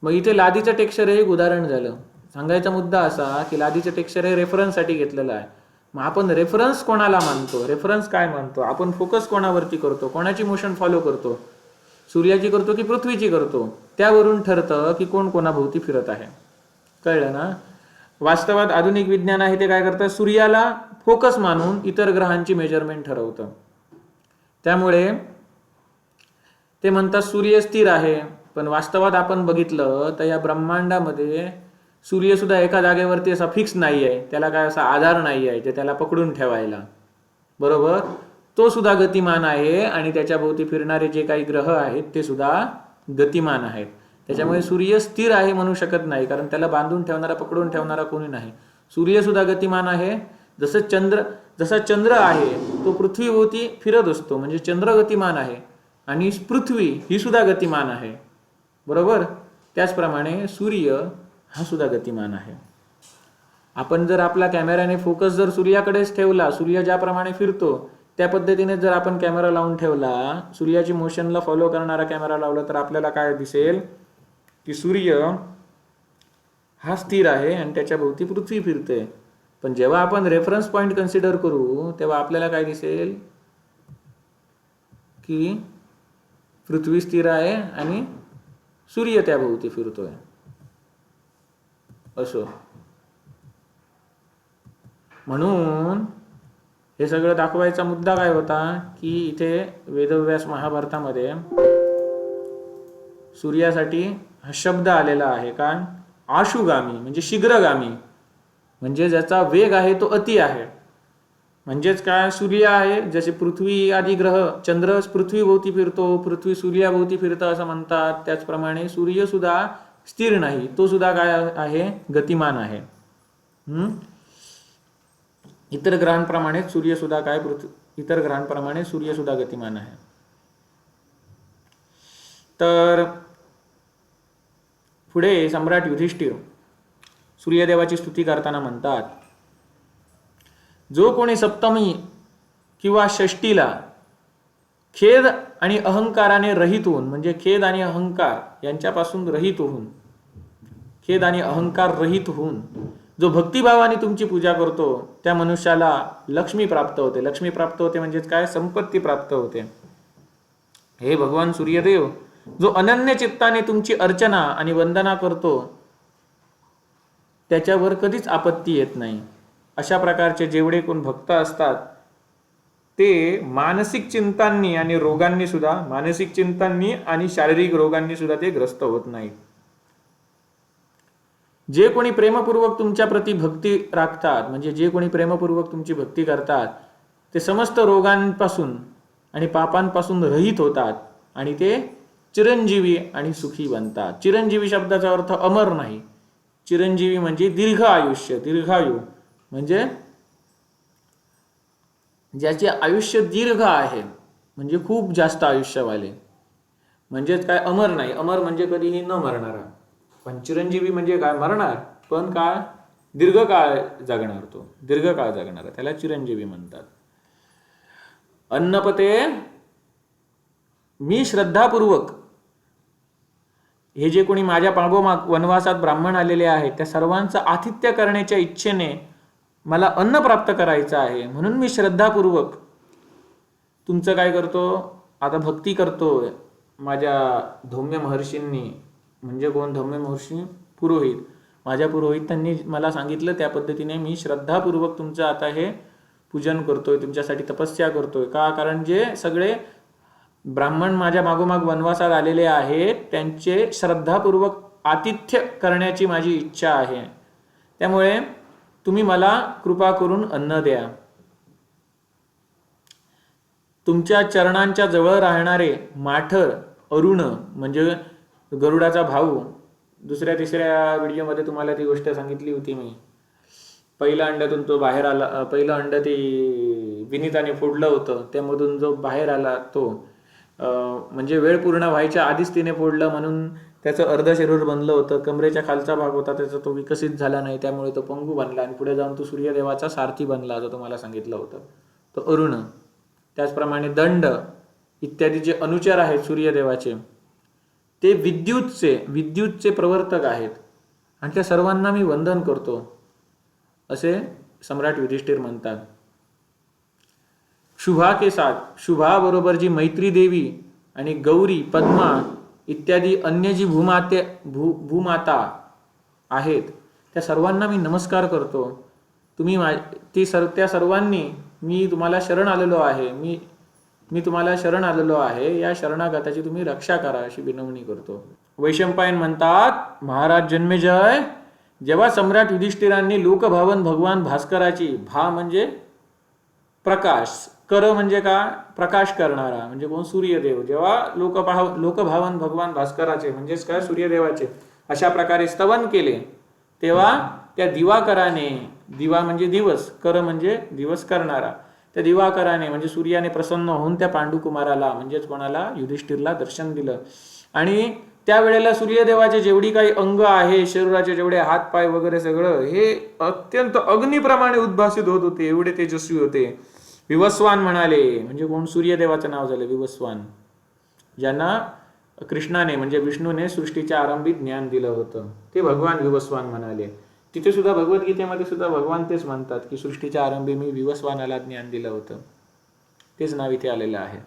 मग इथे लादीचं टेक्स्चर हे एक उदाहरण झालं. सांगायचा मुद्दा असा की लादीचं टेक्स्चर हे रेफरन्ससाठी घेतलेलं आहे. मग आपण रेफरन्स कोणाला मानतो, रेफरन्स काय मानतो, आपण फोकस कोणावरती करतो, कोणाची मोशन फॉलो करतो, सूर्याची करतो की पृथ्वीची करतो, त्यावरून ठरतं की कोण कोणाभोवती फिरत आहे. कळलं ना? वास्तवात आधुनिक विज्ञान आहे ते काय करतं, सूर्याला फोकस मानून इतर ग्रहांची मेजरमेंट ठरवतं. त्यामुळे ते म्हणतात सूर्य स्थिर आहे. पण वास्तवात आपण बघितलं तर या ब्रह्मांडामध्ये सूर्य सुद्धा एका जागेवरती असा फिक्स नाही आहे, त्याला काय असा आधार नाही आहे जे त्याला पकडून ठेवायला. बरोबर? तो सुद्धा गतिमान आहे आणि त्याच्या भोवती फिरणारे जे काही ग्रह आहेत ते सुद्धा गतिमान आहेत. त्याच्यामुळे सूर्य स्थिर आहे म्हणू शकत नाही, कारण त्याला बांधून ठेवणारा पकडून ठेवणारा कोणी नाही. सूर्य सुद्धा गतिमान आहे. जसा चंद्र आहे तो पृथ्वीभोवती फिरत असतो, म्हणजे चंद्र गतिमान आहे आणि पृथ्वी ही सुद्धा गतिमान आहे. बरोबर? त्याचप्रमाणे सूर्य हा सुद्धा गतिमान आहे. आपण जर आपला कॅमेऱ्याने फोकस जर सूर्याकडेच ठेवला, सूर्य ज्याप्रमाणे फिरतो त्या पद्धतीने जर आपण कॅमेरा लावून ठेवला, सूर्याची मोशनला फॉलो करणारा कॅमेरा लावला, तर आपल्याला काय दिसेल की सूर्य हा स्थिर आहे आणि त्याच्या भोवती पृथ्वी फिरते. पण जेव्हा आपण रेफरन्स पॉइंट कन्सिडर करू तेव्हा आपल्याला काय दिसेल की पृथ्वी स्थिर आहे आणि सूर्य त्याभोवती फिरतोय. असो, म्हणून हे सगळं दाखवायचा मुद्दा काय होता की इथे वेदव्यास महाभारतामध्ये सूर्यासाठी हा शब्द आलेला आहे. का? आशुगामी म्हणजे शीघ्रगामी, म्हणजे ज्याचा वेग आहे तो अति आहे. म्हणजेच काय, सूर्य आहे जसे पृथ्वी आदी ग्रह, चंद्र पृथ्वीभोवती फिरतो, पृथ्वी सूर्याभोवती फिरतं असं म्हणतात, त्याचप्रमाणे सूर्य सुद्धा स्थिर नाही, तो सुद्धा काय आहे, गतिमान आहे. इतर ग्रहांप्रमाणे सूर्य सुद्धा काय, इतर ग्रहांप्रमाणे सूर्य सुद्धा गतिमान आहे. तर पुढे सम्राट युधिष्ठिर सूर्यदेवाची स्तुती करताना म्हणतात, जो कोणी सप्तमी किंवा षष्टीला खेद आणि अहंकाराने रहित होऊन, म्हणजे खेद आणि अहंकार यांच्यापासून रहित होऊन, खेद आणि अहंकार रहित होऊन जो भक्तिभावाने तुमची पूजा करतो त्या मनुष्याला लक्ष्मी प्राप्त होते. लक्ष्मी प्राप्त होते म्हणजेच काय, संपत्ती प्राप्त होते. हे भगवान सूर्यदेव, जो अनन्य चित्ताने तुमची अर्चना आणि वंदना करतो त्याच्यावर कधीच आपत्ती येत नाही. अशा प्रकारचे जेवढे कोण भक्त असतात ते मानसिक चिंतांनी आणि रोगांनी सुद्धा, मानसिक चिंतांनी आणि शारीरिक रोगांनी सुद्धा ते ग्रस्त होत नाहीत. जे कोणी प्रेमपूर्वक तुमच्या प्रती भक्ती राखतात, म्हणजे जे कोणी प्रेमपूर्वक तुमची भक्ती करतात, ते समस्त रोगांपासून आणि पापांपासून रहित होतात आणि ते चिरंजीवी आणि सुखी बनतात. चिरंजीवी शब्दाचा अर्थ अमर नाही. चिरंजीवी म्हणजे दीर्घ आयुष्य, दीर्घायू, म्हणजे ज्याचे आयुष्य दीर्घ आहे, म्हणजे खूप जास्त आयुष्यवाले. म्हणजेच काय, अमर नाही. अमर म्हणजे कधीही न मरणारा. पण चिरंजीवी म्हणजे काय, मरणार पण काय, दीर्घकाळ जगणार. तो दीर्घकाळ जगणारा त्याला चिरंजीवी म्हणतात. अन्नपते, मी श्रद्धापूर्वक हे जे कोणी माझ्या पाठोपाठ वनवासात ब्राह्मण आलेले आहेत त्या सर्वांचं आतिथ्य करण्याच्या इच्छेने मला अन्न प्राप्त करायचं आहे, म्हणून मी श्रद्धापूर्वक तुमचं काय करतो, आता भक्ती करतोय माझ्या धौम्य महर्षींनी. म्हणजे कोण, धौम्य महर्षी पुरोहित. माझ्या पुरोहितांनी मला सांगितलं त्या पद्धतीने मी श्रद्धापूर्वक तुमचं आता हे पूजन करतोय, तुमच्यासाठी तपस्या करतोय. का? कारण जे सगळे ब्राह्मण माझ्या मागोमाग वनवासात आलेले आहेत त्यांचे श्रद्धापूर्वक आतिथ्य करण्याची माझी इच्छा आहे. त्यामुळे तुम्ही मला कृपा करून अन्न द्या. तुमच्या चरणांच्या जवळ राहणारे माठर अरुण, म्हणजे गरुडाचा भाऊ, दुसऱ्या तिसऱ्या व्हिडिओमध्ये तुम्हाला ती गोष्ट सांगितली होती मी. पहिल्या अंड्यातून तो बाहेर आला, पहिलं अंड ती विनीताने फोडलं होतं त्यामधून जो बाहेर आला तो म्हणजे वेळ पूर्ण व्हायच्या आधीच तिने फोडलं म्हणून त्याचं अर्ध शरीर बनलं होतं, कमरेच्या खालचा भाग होता त्याचा तो विकसित झाला नाही त्यामुळे तो पंगू बनला आणि पुढे जाऊन तो सूर्यदेवाचा सारथी बनला असं तुम्हाला सांगितलं होतं. तो अरुण, त्याचप्रमाणे दंड इत्यादी जे अनुचर आहेत सूर्यदेवाचे ते विद्युतचे प्रवर्तक आहेत आणि त्या सर्वांना मी वंदन करतो असे सम्राट युधिष्ठिर म्हणतात. शुभा के साथ, शुभा बरोबर जी मैत्री देवी आणि गौरी, पद्मा इत्यादी अन्य जी भूमाता आहेत त्या सर्वांना मी नमस्कार करतो. तुम्ही त्या सर्वांनी मी तुम्हाला शरण आलेलो आहे, मी तुम्हाला शरण आलेलो आहे, या शरणागताची तुम्ही रक्षा करा अशी विनवणी करतो. वैशंपायन म्हणतात, महाराज जन्मेजय, जेव्हा सम्राट युधिष्ठिरांनी लोकभावन भगवान भास्कराची, भा म्हणजे प्रकाश, कर म्हणजे का प्रकाश करणारा म्हणजे कोण सूर्यदेव, जेव्हा लोकभावन भगवान भास्कराचे म्हणजेच काय सूर्यदेवाचे अशा प्रकारे स्तवन केले तेव्हा त्या दिवाकराने, दिवा म्हणजे दिवस, कर म्हणजे दिवस करणारा, त्या दिवाकराने म्हणजे सूर्याने प्रसन्न होऊन त्या पांडुकुमाराला म्हणजेच कोणाला युधिष्ठिरला दर्शन दिलं. आणि त्यावेळेला सूर्यदेवाचे जेवढी काही अंग आहे शरीराचे, जेवढे हात पाय वगैरे सगळं हे अत्यंत अग्निप्रमाणे उद्भासित होत होते, एवढे तेजस्वी होते. विवस्वान म्हणाले म्हणजे कोण सूर्यदेवाचं नाव झालं विवस्वान, ज्यांना कृष्णाने म्हणजे विष्णूने सृष्टीच्या आरंभी ज्ञान दिलं होतं ते भगवान विवस्वान म्हणाले. तिथे सुद्धा भगवद्गीतेमध्ये सुद्धा भगवान तेच म्हणतात की सृष्टीच्या आरंभी मी विवस्वानाला ज्ञान दिलं होतं, तेच नाव इथे आलेलं आहे.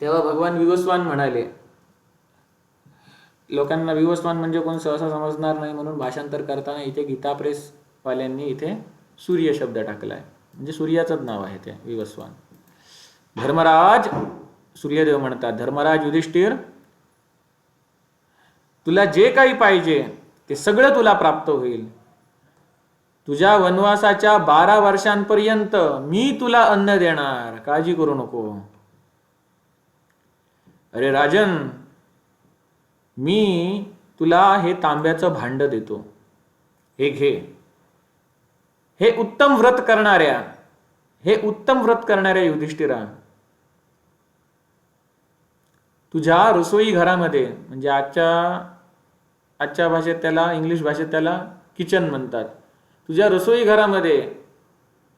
तेव्हा भगवान विवस्वान म्हणाले. लोकांना विवस्वान म्हणजे कोण सहसा समजणार नाही म्हणून भाषांतर करताना इथे गीता प्रेस वाल्यांनी इथे सूर्य शब्द टाकलाय, म्हणजे सूर्याचंच नाव आहे ते विवस्वान. धर्मराज, सूर्यदेव म्हणतात, धर्मराज युधिष्ठिर, तुला जे काही पाहिजे ते सगळं तुला प्राप्त होईल. तुझ्या वनवासाच्या 12 वर्षांपर्यंत मी तुला अन्न देणार, काळजी करू नको. अरे राजन, मी तुला हे तांब्याचं भांड देतो, हे घे. हे उत्तम व्रत करणाऱ्या युधिष्ठिरा, तुझ्या रसोई घरामध्ये म्हणजे आजच्या भाषेत त्याला, इंग्लिश भाषेत त्याला किचन म्हणतात, तुझ्या रसोई घरामध्ये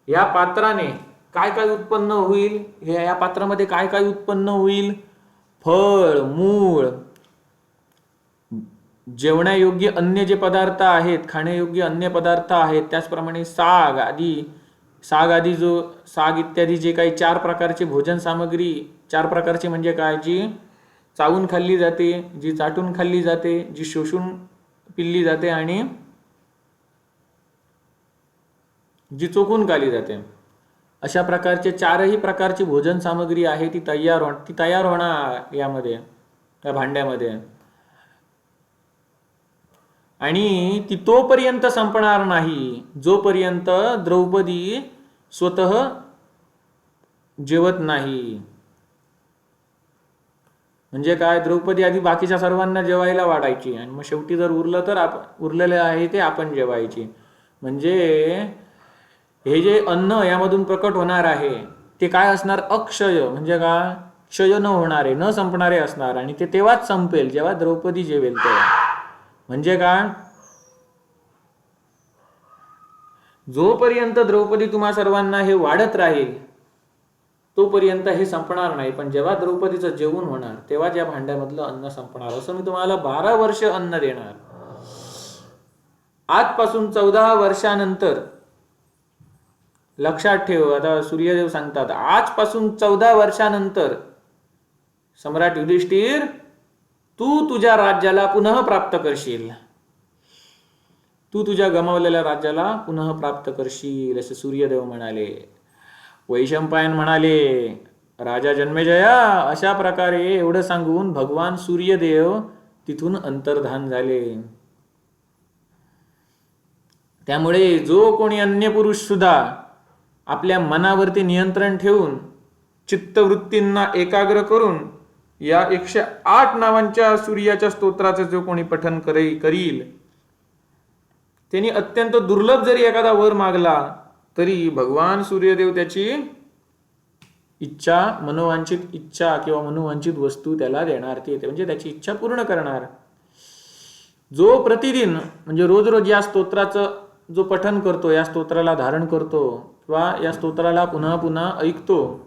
या पात्राने काय काय उत्पन्न होईल, या पात्रामध्ये काय काय उत्पन्न होईल, फळ, मूळ, जेवणायोग्य अन्य जे पदार्थ आहेत, खाण्यायोग्य अन्य पदार्थ आहेत, त्याचप्रमाणे साग इत्यादी जे काही 4 प्रकारचे भोजन सामग्री, 4 प्रकारचे म्हणजे काय, जी चावून खाल्ली जाते, जी चाटून खाल्ली जाते, जी शोषून पिल्ली जाते आणि जी चोखून खाल्ली जाते, अशा प्रकारचे 4ही प्रकारची भोजन सामग्री आहे ती तयार होणार यामध्ये, त्या भांड्यामध्ये. आणि ती तोपर्यंत संपणार नाही जोपर्यंत द्रौपदी स्वतः जेवत नाही. म्हणजे काय, द्रौपदी आधी बाकीच्या सर्वांना जेवायला वाढायची आणि मग शेवटी जर उरलं तर उरलेलं आहे ते आपण जेवायची. म्हणजे हे जे अन्न यामधून प्रकट होणार आहे ते काय असणार, अक्षय म्हणजे काय, क्षय न होणारे, न संपणारे असणार. आणि ते तेव्हाच संपेल जेव्हा द्रौपदी जेवेल तेव्हा. म्हणजे काय, जोपर्यंत द्रौपदी तुम्हा सर्वांना हे वाढत राहील तोपर्यंत हे संपणार नाही. पण जेव्हा द्रौपदीचं जेवण होणार तेव्हा या भांड्यामधलं अन्न संपणार. असं मी तुम्हाला 12 वर्ष अन्न देणार. आजपासून 14 वर्षानंतर, लक्षात ठेव, आता सूर्यदेव सांगतात, आजपासून 14 वर्षानंतर सम्राट युधिष्ठिर तू तुझ्या राज्याला पुनः प्राप्त करशील, तू तुझ्या गमावलेल्या राज्याला पुनः प्राप्त करशील असे सूर्यदेव म्हणाले. वैशंपायन म्हणाले, राजा जन्मेजया, अशा प्रकारे एवढं सांगून भगवान सूर्यदेव तिथून अंतर्धान झाले. त्यामुळे जो कोणी अन्य पुरुष सुद्धा आपल्या मनावरती नियंत्रण ठेवून चित्तवृत्तींना एकाग्र करून या 108 नावांच्या सूर्याच्या स्तोत्राचे जो कोणी पठन करील त्यांनी अत्यंत दुर्लभ जरी एखादा वर मागला तरी भगवान सूर्यदेव त्याची इच्छा, मनोवांछित इच्छा किंवा मनोवांछित वस्तू त्याला देणार ती येते, म्हणजे त्याची इच्छा पूर्ण करणार. जो प्रतिदिन म्हणजे रोज रोज या स्तोत्राचं जो पठन करतो, या स्तोत्राला धारण करतो किंवा या स्तोत्राला पुन्हा पुन्हा ऐकतो,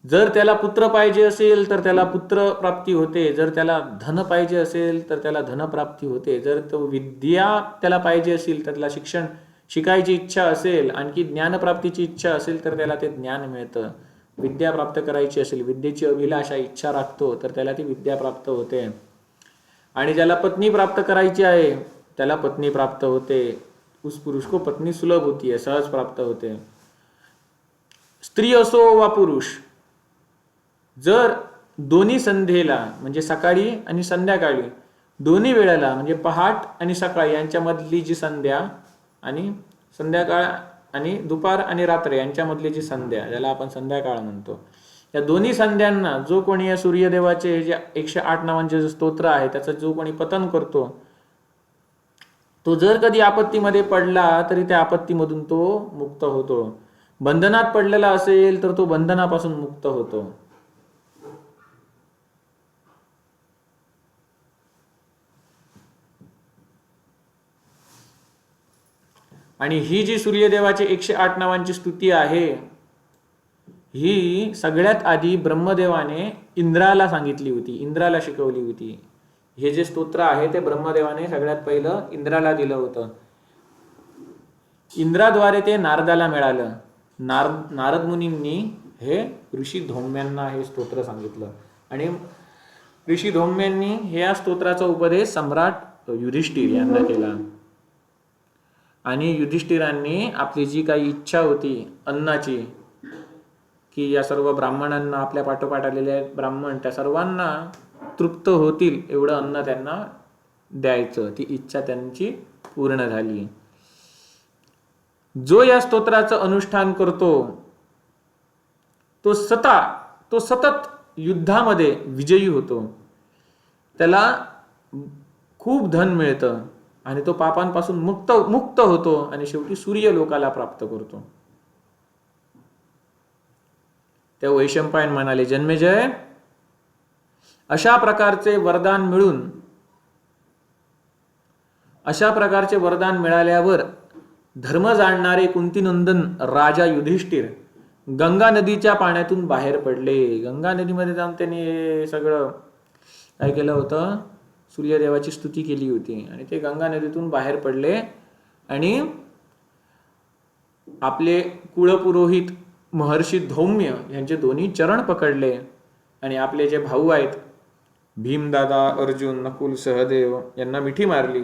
जर त्याला पुत्र पाहिजे असेल तर त्याला पुत्र प्राप्ती होते, जर त्याला धन पाहिजे असेल तर त्याला धनप्राप्ती होते, जर तो विद्या त्याला पाहिजे असेल तर त्याला शिक्षण शिकायची इच्छा असेल, आणखी ज्ञानप्राप्तीची इच्छा असेल तर त्याला ते ज्ञान मिळतं. विद्या प्राप्त करायची असेल, विद्येची अभिलाषा इच्छा राखतो तर त्याला ती विद्या प्राप्त होते. आणि ज्याला पत्नी प्राप्त करायची आहे त्याला पत्नी प्राप्त होते. उस पुरुष को पत्नी सुलभ होती है, सहज प्राप्त होते. स्त्री असो वा पुरुष, जर दोन्ही संध्येला म्हणजे सकाळी आणि संध्याकाळी दोन्ही वेळेला म्हणजे पहाट आणि सकाळ यांच्यामधली जी संध्या आणि संध्याकाळ आणि दुपार आणि रात्र यांच्यामधली जी संध्या, ज्याला आपण संध्याकाळ म्हणतो, या दोन्ही संध्यांना जो कोणी या सूर्यदेवाचे जे 108 नावांचे जे स्तोत्र आहे त्याचं जो कोणी पतन करतो, तो जर कधी आपत्तीमध्ये पडला तरी त्या आपत्तीमधून तो मुक्त होतो. बंधनात पडलेला असेल तर तो बंधनापासून मुक्त होतो. आणि ही जी सूर्यदेवाची 108 नावांची स्तुती आहे, ही सगळ्यात आधी ब्रह्मदेवाने इंद्राला सांगितली होती, इंद्राला शिकवली होती. हे जे स्तोत्र आहे ते ब्रह्मदेवाने सगळ्यात पहिलं इंद्राला दिलं होतं. इंद्राद्वारे ते नारदाला मिळालं. नारद मुनींनी हे ऋषी धौम्यांना हे स्तोत्र सांगितलं आणि ऋषी धौम्यांनी ह्या स्तोत्राचा उपदेश सम्राट युधिष्ठिर यांना केला. आणि युधिष्ठिरांनी आपली जी काही इच्छा होती अन्नाची, की या सर्व ब्राह्मणांना, आपल्या पाठोपाठ आलेले ब्राह्मण त्या सर्वांना तृप्त होतील एवढं अन्न त्यांना द्यायचं, ती इच्छा त्यांची पूर्ण झाली. जो या स्तोत्राचं अनुष्ठान करतो तो सतत युद्धामध्ये विजयी होतो, त्याला खूप धन मिळतं आणि तो पापांपासून मुक्त होतो आणि शेवटी सूर्य लोकाला प्राप्त करतो. त्या वैशंपायन म्हणाले, जन्मेजय, अशा प्रकारचे वरदान मिळाल्यावर धर्म जाणणारे कुंतीनंदन राजा युधिष्ठिर गंगा नदीच्या पाण्यातून बाहेर पडले. गंगा नदीमध्ये जाऊन त्यांनी सगळं काय केलं होतं, सूर्यदेवाची स्तुती केली होती आणि ते गंगा नदीतून बाहेर पडले आणि आपले कुळपुरोहित महर्षी धौम्य यांचे दोन्ही चरण पकडले आणि आपले जे भाऊ आहेत भीमदादा, अर्जुन, नकुल, सहदेव यांना मिठी मारली.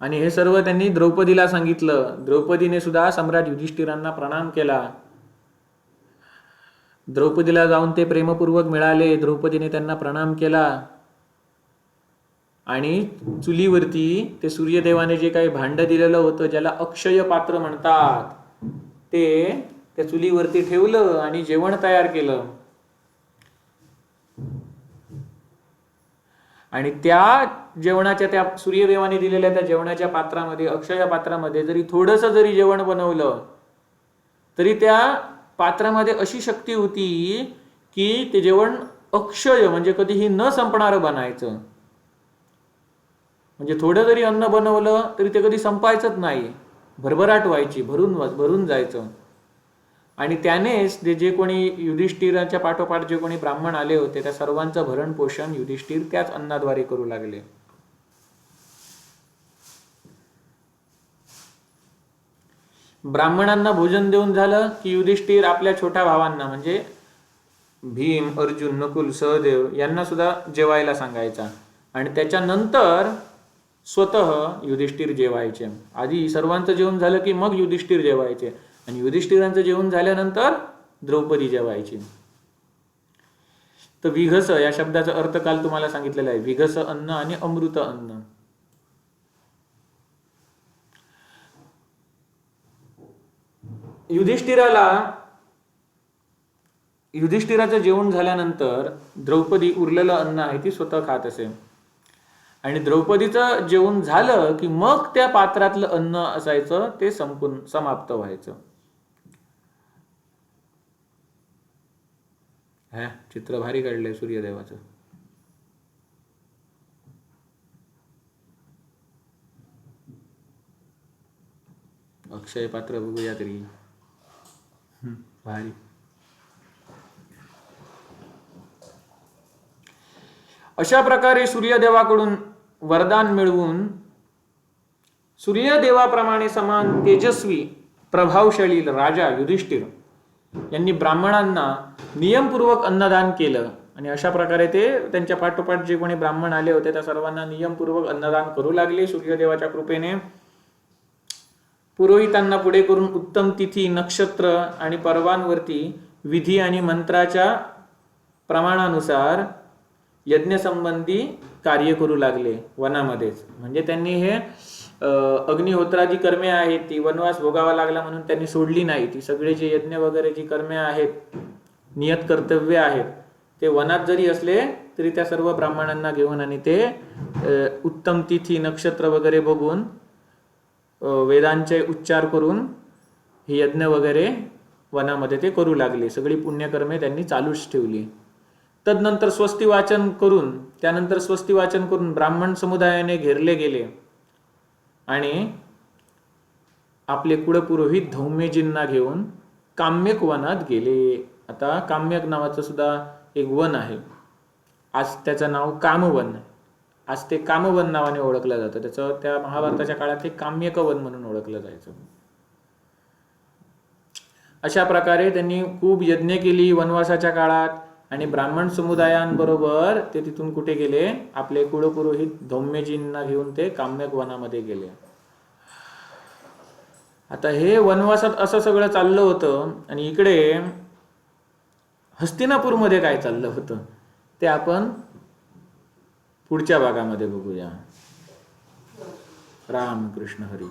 आणि हे सर्व त्यांनी द्रौपदीला सांगितलं. द्रौपदीने सुद्धा सम्राट युधिष्ठिरांना प्रणाम केला. द्रौपदीला जाऊन ते प्रेमपूर्वक मिळाले. द्रौपदीने त्यांना प्रणाम केला आणि चुलीवरती ते सूर्यदेवाने जे काही भांड दिलेलं होतं, ज्याला अक्षय पात्र म्हणतात, ते त्या चुलीवरती ठेवलं आणि जेवण तयार केलं. आणि त्या जेवणाच्या, त्या सूर्यदेवाने दिलेल्या त्या जेवणाच्या पात्रामध्ये, अक्षय पात्रामध्ये जरी थोडंसं जरी जेवण बनवलं तरी त्या पात्रामध्ये अशी शक्ती होती की ते जेवण अक्षय म्हणजे कधीही न संपणारं बनायचं. म्हणजे थोडं जरी अन्न बनवलं तरी ते कधी संपायचंच नाही, भरभराट व्हायची, भरून जायचं. आणि त्यानेच जे कोणी युधिष्ठिराच्या पाठोपाठ जे कोणी ब्राह्मण आले होते त्या सर्वांचं भरण पोषण युधिष्ठिर त्याच अन्नाद्वारे करू लागले. ब्राह्मणांना भोजन देऊन झालं की युधिष्ठिर आपल्या छोट्या भावांना म्हणजे भीम, अर्जुन, नकुल, सहदेव यांना सुद्धा जेवायला सांगायचा आणि त्याच्यानंतर स्वतः युधिष्ठिर जेवायचे. आधी सर्वांचं जेवण झालं की मग युधिष्ठिर जेवायचे आणि युधिष्ठिरांचं जेवण झाल्यानंतर द्रौपदी जेवायची. तर विघस या शब्दाचा अर्थ काल तुम्हाला सांगितलेला आहे. विघस अन्न आणि अमृत अन्न. युधिष्ठिराचं जेवण झाल्यानंतर द्रौपदी उरलेलं अन्न आहे ती स्वतः खात असे आणि द्रौपदीचं जेवण झालं की मग त्या पात्रातलं अन्न असायचं ते संपून समाप्त व्हायचं. चित्र भारी काढलंय सूर्यदेवाचं. अक्षय पात्र बघूया तरी. भारी. अशा प्रकारे सूर्यदेवाकडून वरदान मिळवून सूर्यदेवाप्रमाणे समान तेजस्वी प्रभावशाली राजा युधिष्ठिर यांनी ब्राह्मणांना नियमपूर्वक अन्नदान केलं. आणि अशा प्रकारे ते त्यांच्या पाठोपाठ जे कोणी ब्राह्मण आले होते त्या सर्वांना नियमपूर्वक अन्नदान करू लागले. सूर्यदेवाच्या कृपेने पुरोहितांना पुढे करून उत्तम तिथी, नक्षत्र आणि पर्वांवरती विधी आणि मंत्राच्या प्रमाणानुसार यज्ञसंबंधी कार्य करू लागले वनामध्येच. म्हणजे त्यांनी हे अग्निहोत्रादी कर्मे आहेत ती वनवास भोगावा लागला म्हणून त्यांनी सोडली नाही. ती सगळे जे यज्ञ वगैरे जी कर्मे आहेत, नियत कर्तव्य आहेत, ते वनात जरी असले तरी त्या सर्व ब्राह्मणांना घेऊन आणि ते उत्तम तिथी, नक्षत्र वगैरे बघून वेदांचे उच्चार करून हे यज्ञ वगैरे वनामध्ये ते करू लागले. सगळी पुण्यकर्मे त्यांनी चालूच ठेवली. तदनंतर स्वस्ती वाचन करून ब्राह्मण समुदायाने घेरले गेले आणि आपले कुळपुरोहित धौम्यजींना घेऊन काम्यक वनात गेले. आता काम्यक नावाचं सुद्धा एक वन आहे. आज त्याचं नाव कामवन आहे. आज ते कामवन नावाने ओळखलं जातं. त्याचं त्या महाभारताच्या काळात ते काम्यक वन म्हणून ओळखलं जायचं. अशा प्रकारे त्यांनी खूप यज्ञ केली वनवासाच्या काळात आणि ब्राह्मण समुदायांबरोबर ते तिथून कुठे गेले, आपले कुळपुरोहित धौम्यजींना घेऊन ते काम्यक वनामध्ये गेले. आता हे वनवासात असं सगळं चाललं होतं आणि इकडे हस्तिनापूरमध्ये काय चाललं होतं ते आपण पुढच्या भागामध्ये बघूया. रामकृष्ण हरी.